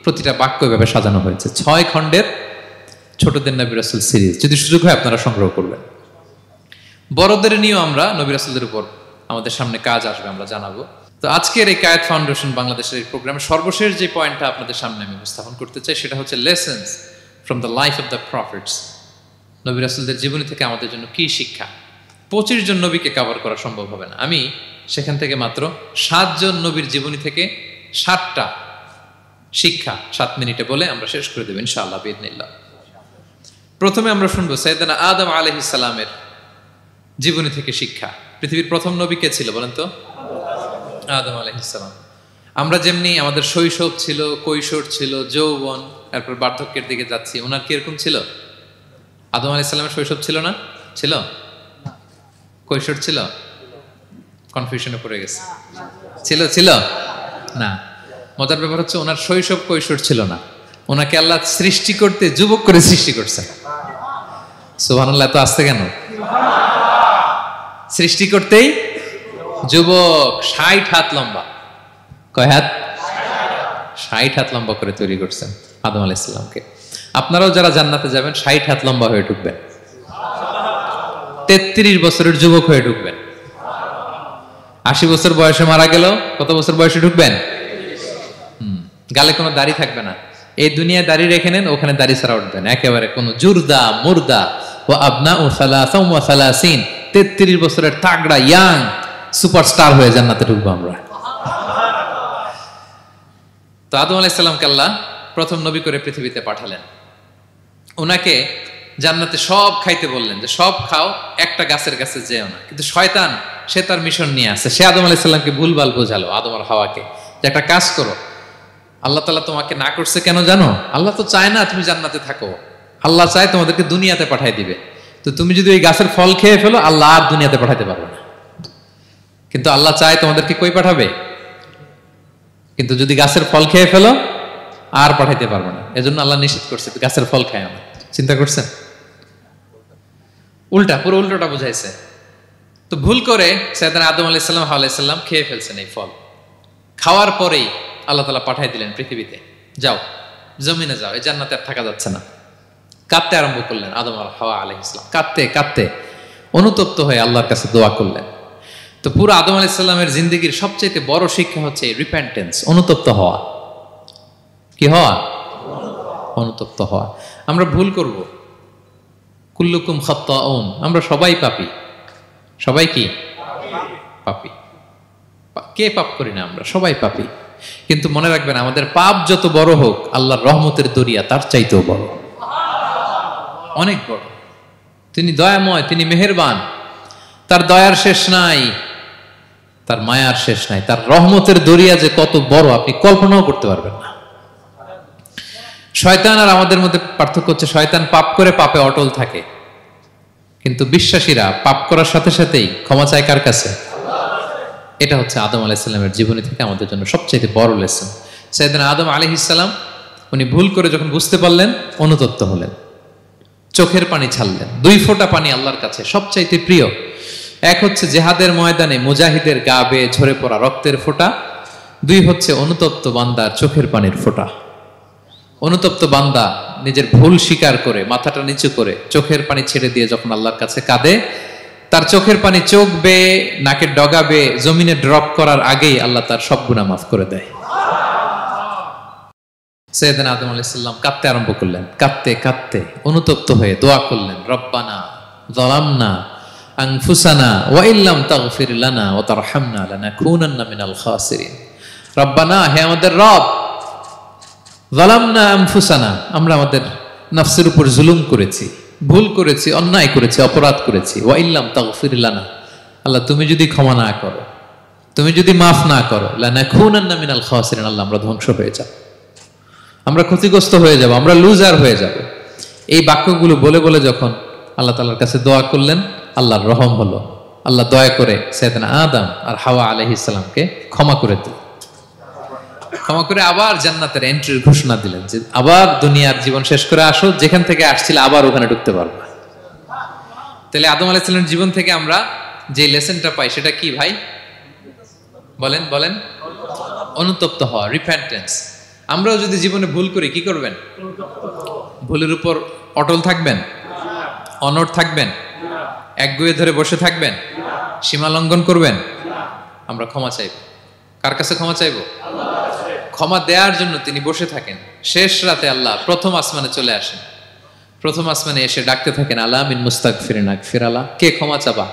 প্রতিটা বাক্য এভাবে সাজানো হয়েছে। 6 খণ্ডের ছোটদের নবী রাসূল সিরিজ, যদি সুযোগ হয় আপনারা সংগ্রহ করবেন। বড়দের নিয়েও আমরা নবী রাসূলদের উপর আমাদের সামনে কাজ আসবে, আমরা জানাবো। তো আজকের এই কায়েত ফাউন্ডেশন বাংলাদেশের এই প্রোগ্রামে সর্বশেষ যে পয়েন্টটা আপনাদের সামনে আমি উপস্থাপন করতে চাই সেটা হচ্ছে lessons from the life of the profits. নবী রাসূলদের জীবনী থেকে আমাদের জন্য কি শিক্ষা। 25 জন নবীকে কভার করা সম্ভব হবে না, আমি সেখান থেকে মাত্র 7 জন নবীর জীবনী থেকে 7টা শিক্ষা 7 মিনিটে বলে আমরা শেষ করে দেব ইনশাআল্লাহ বিইذنিল্লাহ। প্রথমে আমরা শুনবো সাইয়েদনা আদম আলাইহিস সালামের জীবনী থেকে শিক্ষা। পৃথিবীর প্রথম নবী কে ছিল বলেন তো? আদম আলাইহিস সালাম। আমরা যেমনি আমাদের শৈশব ছিল, কৈশোর ছিল, যৌবন, তারপর বার্ধক্যের দিকে যাচ্ছি, ওনার কি এরকম ছিল? আদম আলাইহিস সালামের শৈশব ছিল না? ছিল? কৈশোর ছিল? কনফিউশনে পড়ে গেছে। ছিল? ছিল না। মজার ব্যাপার হচ্ছে ওনার শৈশব কৈশোর ছিল না, ওনাকে আল্লাহ সৃষ্টি করতে যুবক করে সৃষ্টি করছে। সুবহানাল্লাহ, এত আসতে কেন? সৃষ্টি করতেই যুবক, 60 হাত লম্বা। কয় হাত? 60 হাত লম্বা করে তৈরি করছেন আদম আলাইহিস সালামকে। আপনারাও যারা জান্নাতে যাবেন 60 হাত লম্বা হয়ে ঢুকবেন, 33 বছরের যুবক হয়ে ঢুকবেন। 80 বছর বয়সে মারা গেল, কত বছর বয়সে ঢুকবেন? গালে কোনো দাড়ি থাকবে না, এই দুনিয়ায় দাড়ি রেখে নেন, ওখানে দাড়ি ছাড়া উঠবেন একেবারে কোনো জুরদা মুর্দা। ও আবনা ও সালাসা ওয়া সালাসিন, 33 বছরের তাগড়া ইয়াং সুপারস্টার হয়ে জান্নাতে ঢুকবো আমরা। তো আদম আলাইহিস সালামকে আল্লাহ প্রথম নবী করে পৃথিবীতে পাঠালেন। ওনাকে জান্নাতে সব খাইতে বললেন যে সব খাও, একটা গাছের কাছে যেও না। কিন্তু শয়তান সে তার মিশন নিয়ে আসে, সে আদম আলাইহিস সালামকে ভুলভাল বোঝালো, আদম আর হাওয়াকে, যে একটা কাজ করো, আল্লাহ তাআলা তোমাকে না করছে কেন জানো? আল্লাহ তো চায় না তুমি জান্নাতে থাকো, আল্লাহ চায় তোমাদেরকে দুনিয়াতে পাঠাই দিবে। তো তুমি যদি ওই গাছের ফল খেয়ে ফেলো, আল্লাহ আর দুনিয়াতে পাঠাইতে পারবে না। কিন্তু আল্লাহ চায় তোমাদেরকে কই পাঠাবে? কিন্তু যদি গাছের ফল খেয়ে ফেলো আর পাঠাইতে পারবে না, এজন্য আল্লাহ নিষেধ করছে গাছের ফল খায় না। চিন্তা করছেন? উল্টা, পুরো উল্টোটা বুঝাইছে। তো ভুল করে সাইয়েদনা আদম আলাইহিস সালাম হাওয়া আলাইহিস সালাম খেয়ে ফেলছেন এই ফল। খাওয়ার পরেই আল্লাহ তাআলা পাঠাই দিলেন পৃথিবীতে, যাও জমিনে যাও, এই জান্নাতে আর থাকা যাচ্ছে না। কাঁদতে আরম্ভ করলেন আদম আর হাওয়া আলাইহিস সালাম, কাঁদতে কাঁদতে অনুতপ্ত হয়ে আল্লাহর কাছে দোয়া করলেন। তো পুরো আদম আলাইহিস সালামের জিন্দেগির সবচেয়ে বড় শিক্ষা হচ্ছে রিপেন্টেন্স, অনুতপ্ত হওয়া। কি হওয়া? অনুতপ্ত হওয়া। আমরা ভুল করব, কুল্লুকুম খাত্তাউন, আমরা সবাই পাপী। সবাই কি পাপী? কে পাপ করি না? আমরা সবাই পাপী। কিন্তু মনে রাখবেন, আমাদের পাপ যত বড় হোক, আল্লাহর রহমতের দরিয়া তার চাইতেও বড়, অনেক বড়। তিনি দয়াময়, তিনি মেহেরবান, তার দয়ার শেষ নাই, তার মায়ার শেষ নাই। তার রহমতের দরিয়া যে কত বড় আপনি কল্পনাও করতে পারবেন না। শয়তান আর আমাদের মধ্যে পার্থক্য হচ্ছে, শয়তান পাপ করে পাপে অটল থাকে, কিন্তু বিশ্বাসীরা পাপ করার সাথে সাথেই ক্ষমা চায় কার কাছে? এটা হচ্ছে আদম আলাইহিস সালামের জীবনী থেকে আমাদের জন্য সবচেয়ে বড় লেসন। সাইয়েদনা আদম আলাইহিস সালাম উনি ভুল করে যখন বুঝতে পারলেন, অনুতপ্ত হলেন, চোখের পানি ছাড়লেন। 2 ফোঁটা পানি আল্লাহর কাছে সবচাইতে প্রিয়। এক হচ্ছে জেহাদের ময়দানে মুজাহিদের গা বেয়ে ঝরে পড়া রক্তের ফোঁটা, 2 হচ্ছে অনুতপ্ত বান্দার চোখের পানির ফোঁটা। অনুতপ্ত বান্দা নিজের ভুল স্বীকার করে মাথাটা নিচু করে চোখের পানি ছেড়ে দিয়ে যখন আল্লাহর কাছে কাঁদে, তার চোখের পানি চোখ বেয়ে নাকের ডগা বেয়ে জমিনে ড্রপ করার আগেই আল্লাহ তার সব গুনাহ মাফ করে দেয়। সাইয়েদনা আদম আলাইহিস সালাম কাঁদতে আরম্ভ করলেন, কাঁদতে কাঁদতে অনুতপ্ত হয়ে দোয়া করলেন, রব্বানা যালামনা আনফুসানা ওয়া ইল্লাম তাগফির লানা ওয়া তারহামনা লানাকুনান্না মিনাল খাসিরিন। রব্বানা, হে আমাদের রব, যালামনা আনফুসানা, আমরা আমাদের নফসের উপর জুলুম করেছি, ভুল করেছি, অন্যায় করেছি, অপরাধ করেছি। ওয়া ইল্লাম তাগফির লানা, আল্লাহ তুমি যদি ক্ষমা না করো, তুমি যদি মাফ না করো, লানাকুনান্না মিনাল খাসিরিন, আল্লাহ আমরা ধ্বংস হয়ে যাব। আমরা ক্ষতিগ্রস্ত হয়ে যাব, আমরা লুজার হয়ে যাব। এই বাক্যগুলো বলে বলে যখন আল্লাহ তাআলার কাছে দোয়া করলেন, আল্লাহর রহম হলো। আল্লাহ দয়া করে সাইয়েদনা আদম আর হাওয়া আলাইহিস সালামকে ক্ষমা করে দিলেন। ক্ষমা করে আবার জান্নাতের এন্ট্রির ঘোষণা দিলেন যে আবার দুনিয়ার জীবন শেষ করে আসো, যেখান থেকে আসছিলে আবার ওখানে ঢুকতে পারবা। তাহলে আদম আলাইহিস সালামের জীবন থেকে আমরা যে লেসনটা পাই সেটা কি ভাই? বলেন বলেন। অনুতপ্ত হওয়া, রিপেন্টেন্স। আমরাও যদি জীবনে ভুল করি কি করবেন? ভুলের উপর অটল থাকবেন? অনড় থাকবেন? একগুঁয়ে ধরে বসে থাকবেন? সীমা লঙ্ঘন করবেন? আমরা ক্ষমা চাইব। কার কাছে ক্ষমা চাইব? ক্ষমা দেওয়ার জন্য তিনি বসে থাকেন। শেষ রাতে আল্লাহ প্রথম আসমানে চলে আসেন। প্রথম আসমানে এসে ডাকতে থাকেন, আলা মিন মুস্তাগফিরিন আগফিরালা, কে ক্ষমা চাবা?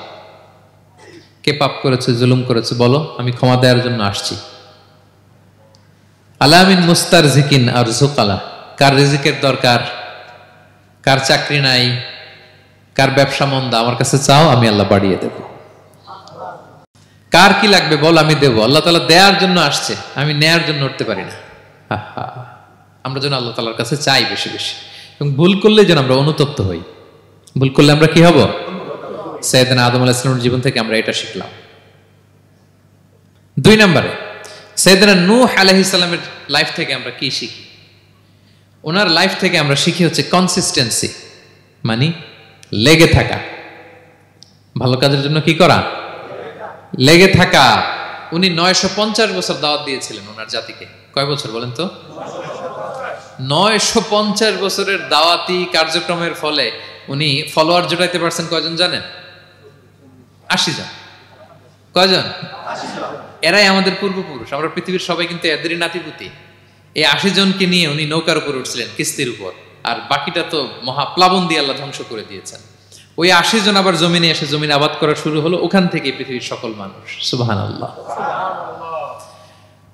কে পাপ করেছে, জুলুম করেছে, বলো, আমি ক্ষমা দেওয়ার জন্য আসছি। আলা মিন মুস্তারজিকিন আরযুকালা, কার রিজিকের দরকার, কার চাকরি নাই, কার ব্যবসা মন্দা, আমার কাছে চাও, আমি আল্লাহ বাড়িয়ে দেব। কার কি লাগবে বল, আমি দেব। আল্লাহ তাআলা দেওয়ার জন্য আসছে, আমি নেয়ার জন্য উঠতে পারি না। আমরা যেন আল্লাহ তাআলার কাছে চাই বেশি বেশি, এবং ভুল করলে যেন আমরা অনুতপ্ত হই। ভুল করলে আমরা কি হব? সাইয়েদনা আদম আলাইহিস সালামের জীবন থেকে আমরা এটা শিখলাম। 2 নম্বরে সাইয়েদনা নূহ আলাইহিস সালামের লাইফ থেকে আমরা কি শিখি? ওনার লাইফ থেকে আমরা শিখি হচ্ছে কনসিস্টেন্সি, মানে লেগে থাকা। ভালো কাজের জন্য কি করা? লেগে থাকা। উনি 950 বছর দাওয়াত দিয়েছিলেন ওনার জাতিকে। কয় বছর বলেন তো? 950 বছরের দাওয়াতি কার্যক্রমের ফলে উনি ফলোয়ার জোটাইতে পারছেন কয়জন জানেন? 80 জন। কয়জন? 80 জন। এরাই আমাদের পূর্বপুরুষ। আমরা পৃথিবীর সবাই কিন্তু এদেরই নাতিপুতি। এই 80 জনকে নিয়ে উনি নৌকার উপর উঠছিলেন, কিস্তির উপর। আর বাকিটা তো মহাপ্লাবন দিয়ে আল্লাহ ধ্বংস করে দিয়েছেন। ওই 80 জন আবার জমিনে এসে জমিন আবাদ করা শুরু হলো, ওখান থেকে পৃথিবীর সকল মানুষ। সুবহানাল্লাহ।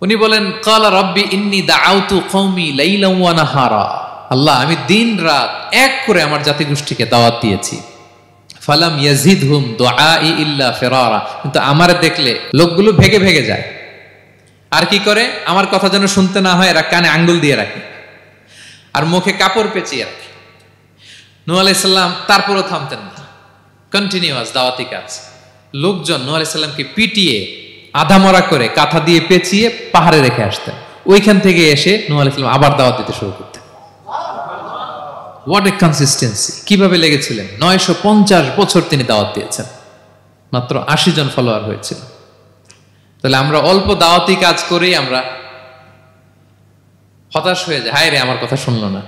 উনি বলেন, ক্বালা রাব্বি ইন্নী দাআউতু কওমি লাইলান ওয়া নাহারা, আল্লাহ আমি দিন রাত এক করে আমার জাতি গোষ্ঠীকে দাওয়াত দিয়েছি। ফালাম ইয়াজিদহুম দুআই ইল্লা ফিরারা, কিন্তু আমার দেখলে লোকগুলো ভেগে ভেগে যায়। আর কি করে? আমার কথা যেন শুনতে না হয়, এরা কানে আঙ্গুল দিয়ে রাখে আর মুখে কাপড় পেঁচিয়ে রাখে। নূহ আলাইহিস সালাম তারপরও থামতেন না, কন্টিনিউয়াস দাওয়াতি কাজ। লোকজন নূহ আলাইহিস সালামকে পিটিয়ে আধামরা করে কাঁথা দিয়ে পেঁচিয়ে পাহাড়ে রেখে আসতেন। ওইখান থেকে এসে নূহ আলাইহিস সালাম আবার দাওয়াত দিতে শুরু করতেন। What a consistency! কিভাবে লেগেছিলেন! 950 বছর তিনি দাওয়াত দিয়েছেন, মাত্র 80 জন ফলোয়ার হয়েছিল। তাহলে আমরা অল্প দাওয়াতি কাজ করেই আমরা হতাশ হয়ে যাই। হায় রে, আমার কথা শুনলো না,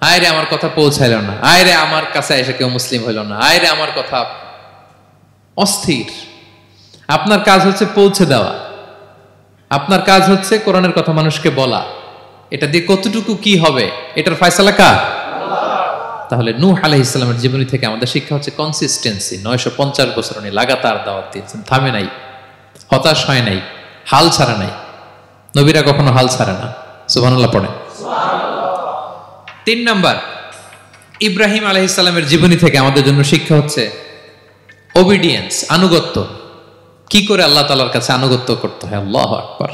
হায় রে আমার কথা পৌঁছাইল না, হায় রে আমার কাছে এসে কেউ মুসলিম হইল না, হায় রে আমার কথা। অস্থির। আপনার কাজ হচ্ছে পৌঁছে দেওয়া, আপনার কাজ হচ্ছে কোরআনের কথা মানুষকে বলা। এটা দিয়ে কতটুকু কি হবে এটার ফয়সালা কার? তাহলে নূহ আলাইহিস সালামের জীবনী থেকে আমাদের শিক্ষা হচ্ছে কনসিস্টেন্সি। 950 বছর উনি লাগাতার দাওয়াত দিয়েছেন, থামে নাই, হতাশ হয় নাই, হাল ছাড়া নাই। নবীরা কখনো হাল ছাড়ে না। সুবহানাল্লাহ পড়ে। 3 নাম্বার, ইব্রাহিম আলাইহিস সালামের জীবনী থেকে আমাদের জন্য শিক্ষা হচ্ছে ওবিডিয়েন্স, আনুগত্য। কি করে আল্লাহ তাআলার কাছে আনুগত্য করতে হয়। আল্লাহু আকবার।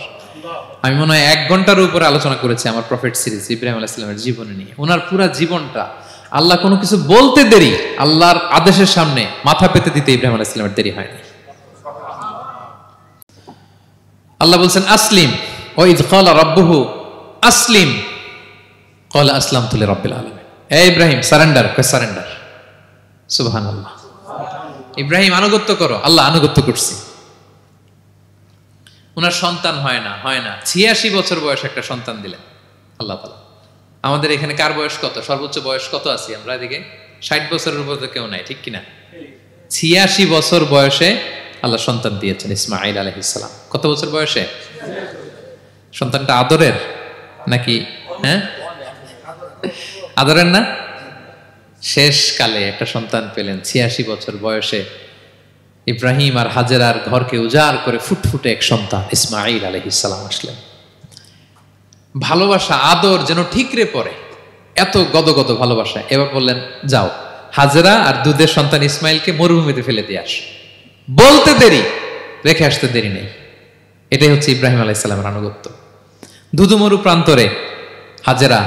আমি মনে হয় 1 ঘন্টার উপরে আলোচনা করেছি আমার প্রফেট সিরিজ ইব্রাহিম আলাইহিস সালামের জীবনী নিয়ে। ওনার পুরো জীবনটা আল্লাহ কোনো কিছু বলতে দেরি, আল্লাহর আদেশের সামনে মাথা পেতে দিতে ইব্রাহিম আলাইহিস সালামের দেরি হয়নি। আল্লাহ বলছেন আসলিম, ও ইয ক্বালা রাব্বুহু আসলিম ক্বালা আসলামতু লিরাব্বিল আলামিন। হে ইব্রাহিম সারেন্ডার, সারেন্ডার। সুবহানাল্লাহ। ইব্রাহিম আনুগত্য করো, আল্লাহ আনুগত্য করছি। ওনার সন্তান হয় না 86 বছর বয়সে একটা সন্তান দিলেন আল্লাহ তাআলা। আমাদের এখানে কার বয়স কত? সর্বোচ্চ বয়স কত আছি আমরা? এদিকে 60 বছরের উপর তো কেউ নাই, ঠিক কিনা? 86 বছর বয়সে আল্লাহ সন্তান দিয়েছেন ইসমাঈল আলাইহিস সালাম। কত বছর বয়সে? সন্তানটা আদরের নাকি? হ্যাঁ, আদরের না? শেষ কালে একটা সন্তান পেলেন 86 বছর বয়সে। ইব্রাহিম আর হাজেরার ঘরকে উজাড় করে ফুটফুটে এক সন্তান ইসমাঈল আলাইহিস সালাম আসলেন। ভালোবাসা, আদর যেন ঠিকরে পড়ে, এত গদগদ ভালোবাসা। এবার বললেন, যাও হাজেরা আর দুধের সন্তান ইসমাইলকে মরুভূমিতে ফেলে দিয়ে আস। বলতে দেরি, রেখে আসতে দেরি নেই। এটাই হচ্ছে ইব্রাহিম আলাইহিস সালামের আনুগত্য। ধুধুমরু প্রান্তরে হাজেরা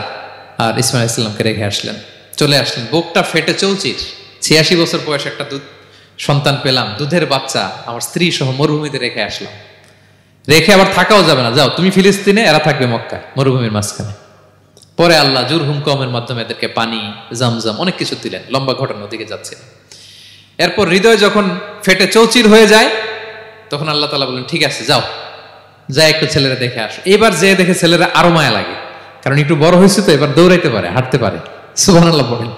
আর ইসমাইল আলাইহিস সালামকে রেখে আসলেন, চলে আসলেন। বুকটা ফেটে চৌচির, 86 বছর বয়সে একটা সন্তান পেলাম, দুধের বাচ্চা, আমার স্ত্রী সহ মরুভূমিতে রেখে আসলাম। রেখে আবার থাকাও যাবে না, যাও তুমি ফিলিস্তিনে, এরা থাকবে মক্কায় মরুভূমির মাঝখানে। পরে আল্লাহ জুরহুম কওমের মাধ্যমে এদেরকে পানি, জামজাম অনেক কিছু দিলেন। লম্বা ঘটনার দিকে যাচ্ছে। এরপর হৃদয় যখন ফেটে চৌচির হয়ে যায়, তখন আল্লাহ তাআলা বলেন, ঠিক আছে যাও, যা একটু ছেলেরা দেখে আসো। এবার যে দেখে ছেলেরা আরো মায়া লাগে, কারণ একটু বড় হয়েছে তো, এবার দৌড়াইতে পারে, হাঁটতে পারে। সুবহানাল্লাহ বলেন।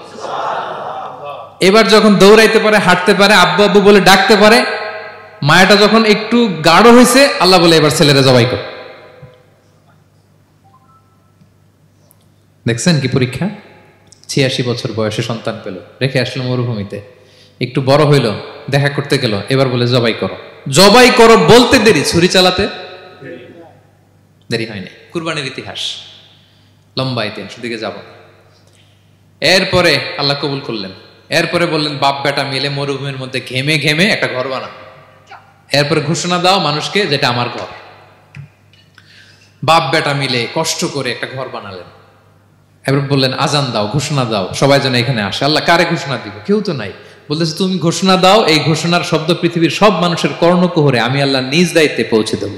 এবার যখন দৌড়াইতে পারে, হাঁটতে পারে, আব্বু আব্বু বলে ডাকতে পারে, মায়াটা যখন একটু গাঢ় হয়েছে, আল্লাহ বলে এবার ছেলেরা জবাই কর। দেখছেন কি পরীক্ষা? 86 বছর বয়সে সন্তান পেল, রেখে আসলো মরুভূমিতে, একটু বড় হইল, দেখা করতে গেল, এবার বলে জবাই করো। জবাই করো বলতে দেরি, ছুরি চালাতে দেরি হয়নি। কুরবানির ইতিহাস, লম্বা ইতিহাস, দিকে যাব। এরপরে আল্লাহ কবুল করলেন। এরপরে বললেন, বাপ বেটা মিলে মরুভূমির মধ্যে ঘেমে ঘেমে একটা ঘর বানাও। এরপরে ঘোষণা দাও মানুষকে, যেটা আমার ঘর। বাপ বেটা মিলে কষ্ট করে একটা ঘর বানালেন। এবার বললেন, আজান দাও, ঘোষণা দাও, সবাই যেন এখানে আসে। আল্লাহ কারে ঘোষণা দিব? কেউ তো নাই। বলতেছে, তুমি ঘোষণা দাও, এই ঘোষণার শব্দ পৃথিবীর সব মানুষের কর্ণকুহরে আমি আল্লাহ নিজ দায়িত্বে পৌঁছে দেব।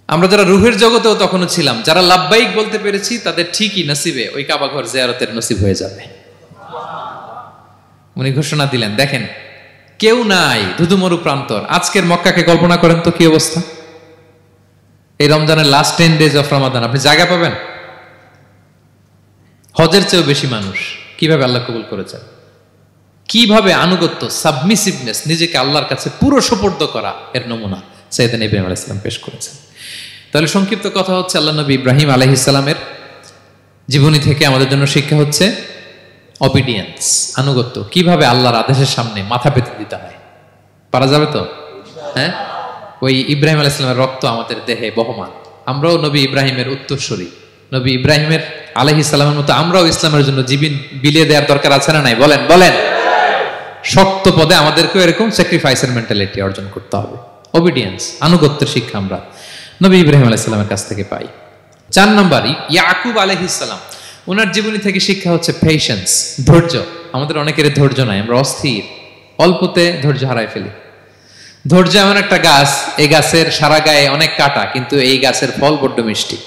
আমরা যারা রুহের জগতেও তখনও ছিলাম, যারা লাব্বাইক বলতে পেরেছি, তাদের ঠিকই নসিবে ওই কাবা ঘর জিয়ারতের নসিব হয়ে যাবে। উনি ঘোষণা দিলেন, দেখেন কেউ নাই, ধুধুমরু প্রান্তর। আজকের মক্কাকে কল্পনা করেন তো কি অবস্থা। এই রমজানের লাস্ট 10 days অফ রমাদান আপনি জায়গা পাবেন? হজের চেয়েও বেশি মানুষ। কিভাবে আল্লাহ কবুল করেছেন, কিভাবে আনুগত্য, সাবমিসিভনেস, নিজেকে আল্লাহর কাছে পুরো সুপর্দ করা, এর নমুনা সাইয়েদনা ইব্রাহিম আলাইহিস সালাম পেশ করেছেন। তাহলে সংক্ষিপ্ত কথা হচ্ছে, আল্লাহ নবী ইব্রাহিম আলাইহিস সালামের জীবনী থেকে আমাদের জন্য শিক্ষা হচ্ছে অবিডিয়েন্স, আনুগত্য। কিভাবে আল্লাহর আদেশের সামনে মাথা পেতে দিতে হয়। পারা যাবে তো? হ্যাঁ, ওই ইব্রাহিম আলাইহিস সালামের রক্ত আমাদের দেহে বহমান। আমরাও নবী ইব্রাহিমের উত্তরসূরি। নবী ইব্রাহিমের আলাইহিস সালামের মতো আমরাও ইসলামের জন্য জীবন বিলিয়ে দেওয়ার দরকার আছে না নাই? বলেন বলেন। শক্ত পদে আমাদেরকেও এরকম স্যাক্রিফাইসের মেন্টালিটি অর্জন করতে হবে। অবিডিয়েন্স, আনুগত্যের শিক্ষা আমরা নবী ইব্রাহিম আলাইহিস সালামের কাছ থেকে পাই। 4 নম্বর, ইয়াকুব আলাইহিস সালাম, ওনার জীবনী থেকে শিক্ষা হচ্ছে পেশেন্স, ধৈর্য। আমাদের অনেকের ধৈর্য নাই, আমরা অস্থির, অল্পতে ধৈর্য হারাই ফেলি। ধৈর্য এমন একটা গাছ, এই গাছের সারা গায়ে অনেক কাঁটা, কিন্তু এই গাছের ফল বড্ড মিষ্টি।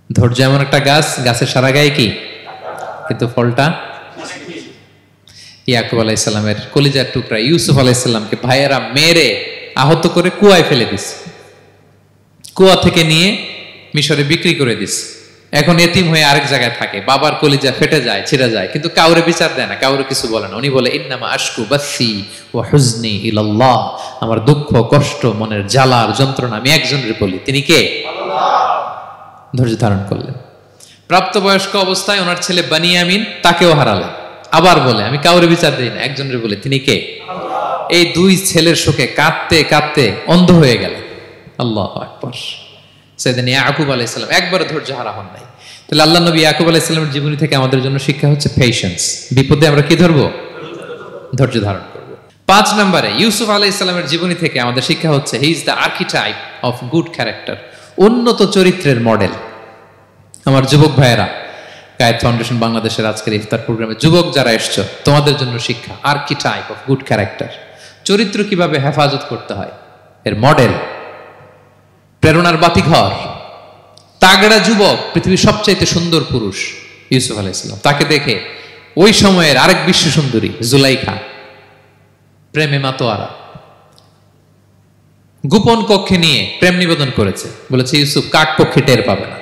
ধৈর্য এমন একটা গাছ, গাছের সারা গায়ে কি, কিন্তু ফলটা। ইয়াকুব আলাইহিস সালামের কলিজার টুকরা ইউসুফ আলাইহিস সালামকে ভাইয়েরা মেরে আহত করে কুয়ায় ফেলে দিছে। কুয়া থেকে নিয়ে মিশরে বিক্রি করে দিছে। এখন এতিম হয়ে আরেক জায়গায় থাকে, বাবার কলিজা ফেটে যায়, ছিঁড়ে যায়, কিন্তু কাউরে বিচার দেয় না, কাউরে কিছু বলে না। উনি বলে, ইন্নামা আশকু বাসি ওয়া হুজনি ইলাল্লাহ, আমার দুঃখ, কষ্ট, মনের জ্বালার যন্ত্রণা আমি একজনের বলি, তিনি কে? আল্লাহ। ধৈর্য ধারণ করলেন। প্রাপ্তবয়স্ক অবস্থায় ওনার ছেলে বানিয়ামিন, তাকেও হারালেন। আবার বলে, আমি কাউরে বিচার দিই না, একজনের বলি, তিনি কে? আল্লাহ। এই 2 ছেলের শোকে কাঁদতে কাঁদতে অন্ধ হয়ে গেলেন। আল্লাহু আকবার। সাইয়েদনা ইয়াকুব আলাইহিস সালাম একবার ধৈর্য হারা হন নাই। তাহলে আল্লাহ নবী ইয়াকুব আলাইহিস সালামের জীবনী থেকে আমাদের জন্য শিক্ষা হচ্ছে পেশেন্স। বিপদে আমরা কি ধরবো? ধৈর্য ধারণ করব। 5 নম্বরে, ইউসুফ আলাইহিস সালামের জীবনী থেকে আমাদের শিক্ষা হচ্ছে, he is the archetype of good character, উন্নত চরিত্রের মডেল। আমার যুবক ভাইয়েরা, গায়েত ফাউন্ডেশন বাংলাদেশের আজকের ইফতার প্রোগ্রামে যুবক যারা এসছো, তোমাদের জন্য শিক্ষা আর্কিটাইপ অফ গুড ক্যারেক্টার, চরিত্র কিভাবে হেফাজত করতে হয়, এর মডেল, প্রেরণার বাতিঘর, তাগড়া যুবক, পৃথিবীর সবচাইতে সুন্দর পুরুষ ইউসুফ আলাইহিস সালাম। তাকে দেখে ওই সময়ের আরেক বিশ্ব সুন্দরী জুলাইখা প্রেমে মাতোয়ারা, গোপন কক্ষে নিয়ে প্রেম নিবেদন করেছে, বলেছে ইউসুফ কাক পক্ষে টের পাবে না।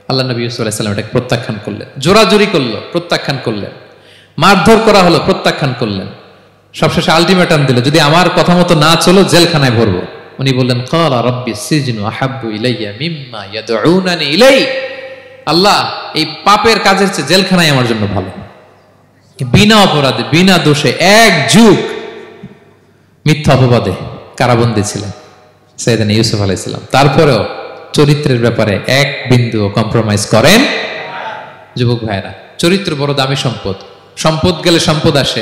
আল্লাহ নবী ইউসুফ আলাইহিস সালাম এটাকে প্রত্যাখ্যান করলেন। জোরাজুরি করলো, প্রত্যাখ্যান করলেন। মারধর করা হলো, প্রত্যাখ্যান করলেন। সবশেষে আলটিমেটাম দিল, যদি আমার কথা মতো না চলো জেলখানায় ভরবো। উনি বললেন, ক্বালা রাব্বি সিজনু আহাব্বু ইলাইয়া মিম্মা ইয়াদউনানি ইলাই, আল্লাহ এই পাপের কাজের চেয়ে জেলখানায় আমার জন্য ভালো। বিনা অপরাধে, বিনা দোষে 1 যুগ মিথ্যা অপবাদে কারাবন্দী ছিলেন সাইয়েদনা ইউসুফ আলাইহিস সালাম। তারপরেও চরিত্রের ব্যাপারে 1 বিন্দুও কম্প্রোমাইজ করেন। যুবক ভাইরা, চরিত্র বড় দামি সম্পদ। সম্পদ গেলে সম্পদ আসে,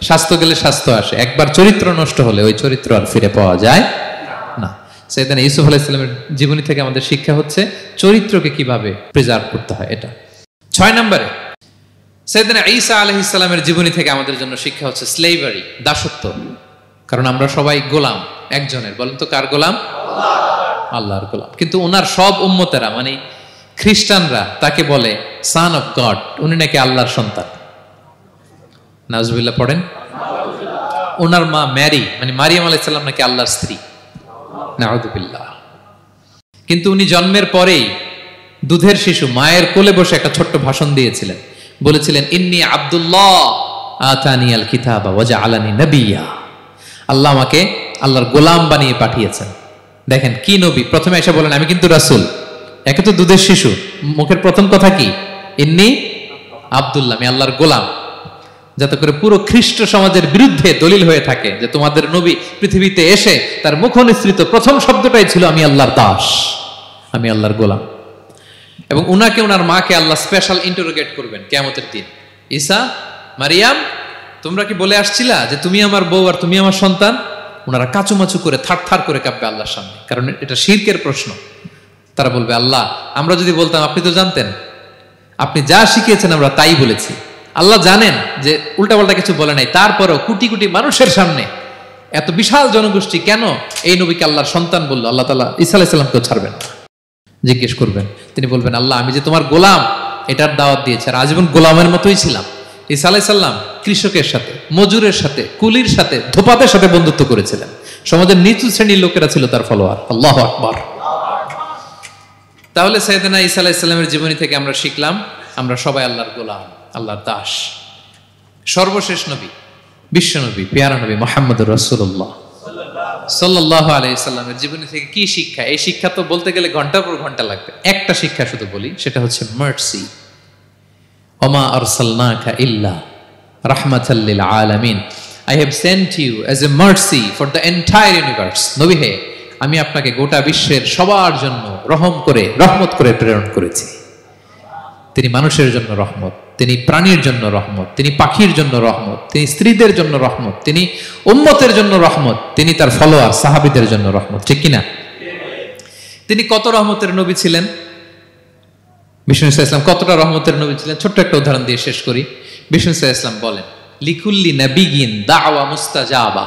স্বাস্থ্য গেলে স্বাস্থ্য আসে, একবার চরিত্র নষ্ট হলে ওই চরিত্র আর ফিরে পাওয়া যায় না। সাইয়েদনা ইউসুফ আলাইহিস সালামের জীবনী থেকে আমাদের শিক্ষা হচ্ছে চরিত্রকে কিভাবে প্রিজার্ভ করতে হয়। এটা 6 নম্বরে সাইয়েদনা ঈসা আলাইহিস সালামের জীবনী থেকে আমাদের জন্য শিক্ষা হচ্ছে স্লেভারি, দাসত্ব। কারণ আমরা সবাই গোলাম একজনের, বলেন তো কার গোলাম? আল্লাহর গোলাম। কিন্তু ওনার সব উম্মতেরা মানে খ্রিস্টানরা তাকে বলে সান অফ গড, উনি নাকি আল্লাহর সন্তান। নাউজুবিল্লাহ পড়েন। ওনার মা ম্যারি মানে মারিয়াম আলাইহিস সালাম নাকি আল্লাহর স্ত্রী। নাউযুবিল্লাহ। কিন্তু উনি জন্মের পরেই দুধের শিশু মায়ের কোলে বসে একটা ছোট্ট ভাষণ দিয়েছিলেন, বলেছিলেন ইন্নী আব্দুল্লাহ আতানিয়াল কিতাবা ওয়া জাআলানি নাবিয়্যা। আল্লাহ আমাকে আল্লাহর গোলাম বানিয়ে পাঠিয়েছেন। দেখেন কি নবী, প্রথমে এসে বলেন আমি কিন্তু রাসূল। একে তো দুধের শিশু, মুখের প্রথম কথা কি? ইন্নী আব্দুল্লাহ, আমি আল্লাহর গোলাম। যাতে করে পুরো খ্রিস্ট সমাজের বিরুদ্ধে দলিল হয়ে থাকে যে তোমাদের নবী পৃথিবীতে এসে তার মুখ নিঃসৃত প্রথম শব্দটাই ছিল আমি আল্লাহর দাস, আমি আল্লাহর গোলাম। এবং উনাকে ওনার মাকে আল্লাহ স্পেশাল ইন্টারোগেট করবেন কিয়ামতের দিন। ঈসা, মারিয়াম, তোমরা কি বলে আসছিলা যে তুমি আমার বউ আর তুমি আমার সন্তান? ওনারা কাচুমাচু করে থার করে কাঁপবে আল্লাহর সামনে, কারণ এটা শিরকের প্রশ্ন। তারা বলবে আল্লাহ আমরা যদি বলতাম আপনি তো জানতেন, আপনি যা শিখিয়েছেন আমরা তাই বলেছি। আল্লাহ জানেন যে উল্টাপাল্টা কিছু বলে নাই, তারপরও কোটি কোটি মানুষের সামনে এত বিশাল জনগোষ্ঠী কেন এই নবীকে আল্লাহর সন্তান বললো? আল্লাহ তাআলা ঈসা আলাইহিস সালামকেও ছাড়বেন না, জিজ্ঞেস করবেন। তিনি বলবেন আল্লাহ আমি যে তোমার গোলাম এটার দাওয়াত দিয়েছি, আর আজীবন গোলামের মতোই ছিলাম। ঈসা আলাইহিস সালাম কৃষকের সাথে, মজুরের সাথে, কুলির সাথে, ধোপাতের সাথে বন্ধুত্ব করেছিলেন। সমাজের নিচু শ্রেণীর লোকেরা ছিল তার ফলোয়ার। আল্লাহু আকবার। তাহলে সাইয়েদনা ঈসা আলাইহিস সালামের জীবনী থেকে আমরা শিখলাম আমরা সবাই আল্লাহর গোলাম, আল্লাহর দাস। সর্বশেষ নবী, বিশ্ব নবী, পেয়ারা নবী মুহাম্মদুর রাসূলুল্লাহ সাল্লাল্লাহু আলাইহি সাল্লামের জীবনী থেকে কি শিক্ষা? এই শিক্ষা তো বলতে গেলে ঘন্টার পর ঘন্টা লাগবে। একটা শিক্ষা শুধু বলি, সেটা হচ্ছে মার্সি। ওমা আরসালনাকা ইল্লা রাহমাতাল লিল আলামিন। I have sent you as a mercy for the entire universe. নবী হে, আমি আপনাকে গোটা বিশ্বের সবার জন্য রহমত করে প্রেরণ করেছি। তিনি মানুষের জন্য রহমত, তিনি প্রাণীর জন্য রহমত, তিনি পাখির জন্য রহমত, তিনি স্ত্রীদের জন্য রহমত, তিনি উম্মতের জন্য রহমত, তিনি তার ফলোয়ার সাহাবীদের জন্য রহমত। ঠিক কিনা? তিনি কত রহমতের নবী ছিলেন? বিষ্ণু ইসলাম কতটা রহমতের নবী ছিলেন? ছোট্ট একটা উদাহরণ দিয়ে শেষ করি। বিষ্ণু ইসলাম বলেন লিকুল্লি নাবিয়িন দাওয়া মুস্তাজাবা।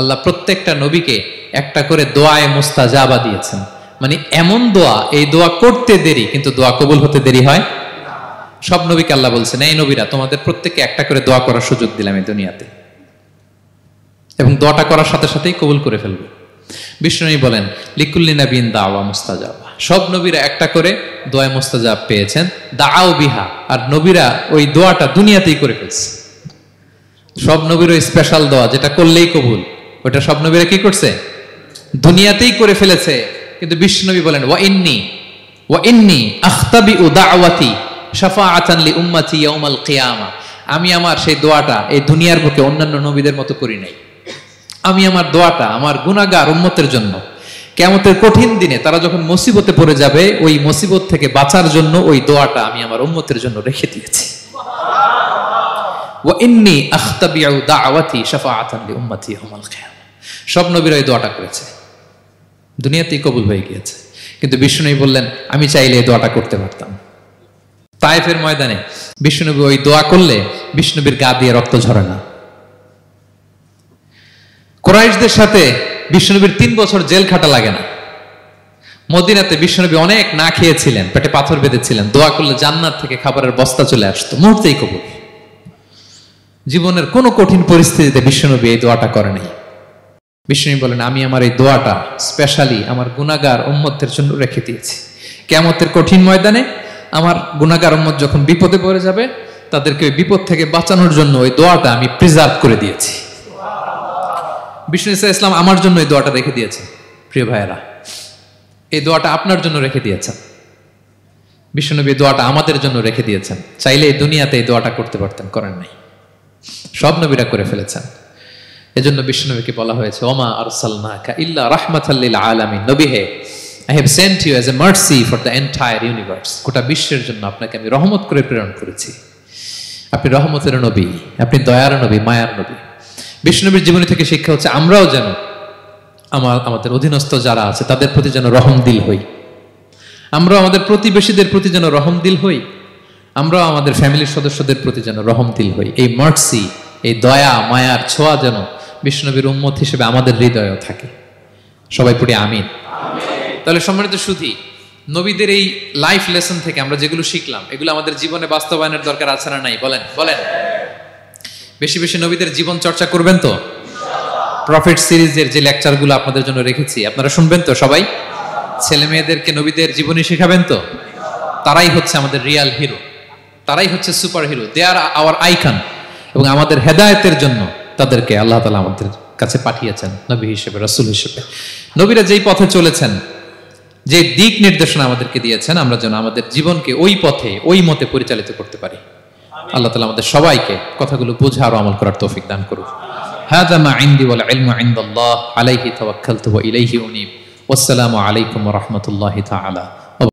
আল্লাহ প্রত্যেকটা নবীকে একটা করে দোয়ায়ে মুস্তাজাবা দিয়েছেন। মানে এমন দোয়া, এই দোয়া করতে দেরি কিন্তু দোয়া কবুল হতে দেরি হয়। সব নবীকে আল্লাহ বলছেন এই নবীরা তোমাদের প্রত্যেককে একটা করে দোয়া করার সুযোগ দিলাম এই দুনিয়াতে, এবং দোয়াটা করার সাথে সাথেই কবুল করে ফেলবে। বিষ্ণু বলেন লিকুল্লি নাবিয়িন দাওয়া মুস্তাজাবা। সব নবীরা একটা করে দোয়া মুস্তাজাব পেয়েছেন, দাআউ বিহা। আর নবীরা ওই দোয়াটা দুনিয়াতেই করে ফেলছে। সব নবীর ওই স্পেশাল দোয়া যেটা করলেই কবুল, ওটা সব নবীরা কি করছে? দুনিয়াতেই করে ফেলেছে। কিন্তু বিশ্বনবী বলেন ওয়া ইন্নী আখতাবিউ দাওয়াতি শাফাআতান লি উম্মতি ইয়াউমাল কিয়ামা। আমি আমার সেই দোয়াটা এই দুনিয়ার বুকে অন্যান্য নবীদের মতো করি নাই। আমি আমার দোয়াটা আমার গুনাহগার উম্মতের জন্য কিয়ামতের কঠিন দিনে তারা যখন মুসিবতে পড়ে যাবে, ওই মুসিবত থেকে বাঁচার জন্য ওই দোয়াটা আমি আমার উম্মতের জন্য রেখে দিয়েছি। ওয়া ইন্নী আখতাবিউ দাওয়াতি শাফাআতান লি উম্মতি ইয়াউমাল কিয়ামা। সব নবীরা এই দোয়াটা করেছে, দুনিয়াতেই কবুল হয়ে গিয়েছে। কিন্তু বিষ্ণুনবী বললেন আমি চাইলে এই দোয়াটা করতে পারতাম। তায়েফের ময়দানে বিষ্ণুনবী ওই দোয়া করলে বিষ্ণুনবীর গা দিয়ে রক্ত ঝরে না। কুরাইশদের সাথে বিষ্ণুনবীর 3 বছর জেল খাটা লাগে না। মদিনাতে বিষ্ণুনবী অনেক না খেয়েছিলেন, পেটে পাথর বেঁধেছিলেন, দোয়া করলে জান্নাত থেকে খাবারের বস্তা চলে আসতো, মুহূর্তেই কবুল। জীবনের কোনো কঠিন পরিস্থিতিতে বিষ্ণুনবী এই দোয়াটা করে নাই। বিষ্ণু বলেন আমি আমার এই দোয়াটা স্পেশালি আমার গুনাহগার উম্মতের জন্য রেখে দিয়েছি। কিয়ামতের কঠিন ময়দানে আমার গুনাহগার উম্মত যখন বিপদে পড়ে যাবে, তাদেরকে ওই বিপদ থেকে বাঁচানোর জন্য ওই দোয়াটা আমি প্রিজার্ভ করে দিয়েছি। বিষ্ণু ইসলাম আমার জন্য এই দোয়াটা রেখে দিয়েছেন। প্রিয় ভাইয়েরা, এই দোয়াটা আপনার জন্য রেখে দিয়েছেন। বিষ্ণুনবী দোয়াটা আমাদের জন্য রেখে দিয়েছেন। চাইলে এই দুনিয়াতে এই দোয়াটা করতে পারতেন, করেন নাই। সব নবীরা করে ফেলেছেন। এজন্য বিষ্ণুনবীকে বলা হয়েছে ওমা আরসালনাকা ইল্লা রাহমাতাল লিল আলামিন। নবী হে, I have sent you as a mercy for the entire universe. গোটা বিশ্বের জন্য আপনাকে আমি রহমত করে প্রেরণ করেছি। আপনি রহমতের নবী, আপনি দয়ার নবী, মায়ার নবী। বিষ্ণুনবীর জীবনী থেকে শিক্ষা হচ্ছে আমরাও যেন আমাদের অধীনস্থ যারা আছে তাদের প্রতি যেন রহমদিল হই, আমরা আমাদের প্রতিবেশীদের প্রতি যেন রহমদিল হই, আমরা আমাদের ফ্যামিলির সদস্যদের প্রতি যেন রহমদিল হই। এই মার্সি, এই দয়া মায়ার ছোঁয়া যেন বিশ্বনবীর উম্মত হিসেবে আমাদের হৃদয়েও থাকে। সবাই পড়ি আমিন। তাহলে সম্মানিত সুধী, নবীদের এই লাইফ লেসন থেকে আমরা যেগুলো শিখলাম এগুলো আমাদের জীবনে বাস্তবায়নের দরকার আছে না নাই? বলেন বলেন। বেশি বেশি নবীদের জীবন চর্চা করবেন তো? প্রফেট সিরিজের যে লেকচারগুলো আপনাদের জন্য রেখেছি আপনারা শুনবেন তো? সবাই ছেলে মেয়েদেরকে নবীদের জীবনী শেখাবেন তো? তারাই হচ্ছে আমাদের রিয়াল হিরো, তারাই হচ্ছে সুপার হিরো, দে আর আওয়ার আইকন। এবং আমাদের হেদায়েতের জন্য তাদেরকে আল্লাহ তাআলা আমাদের কাছে পাঠিয়েছেন নবী হিসেবে, রাসূল হিসেবে। নবীরা যেই পথে চলেছেন, যে দিক নির্দেশনা আমাদেরকে দিয়েছেন, আমরা যেন আমাদের জীবনকে ওই পথে ওই মতে পরিচালিত করতে পারি। আল্লাহ তাআলা আমাদের সবাইকে কথাগুলো বুঝে আর আমল করার তৌফিক দান করুন। হাযা মা ইনদি ওয়াল ইলমু ইনদাল্লাহ আলাইহি তাওয়াক্কালতু ওয়া ইলাইহি উনীব। ওয়াসসালামু আলাইকুম ওয়া রাহমাতুল্লাহি তাআলা।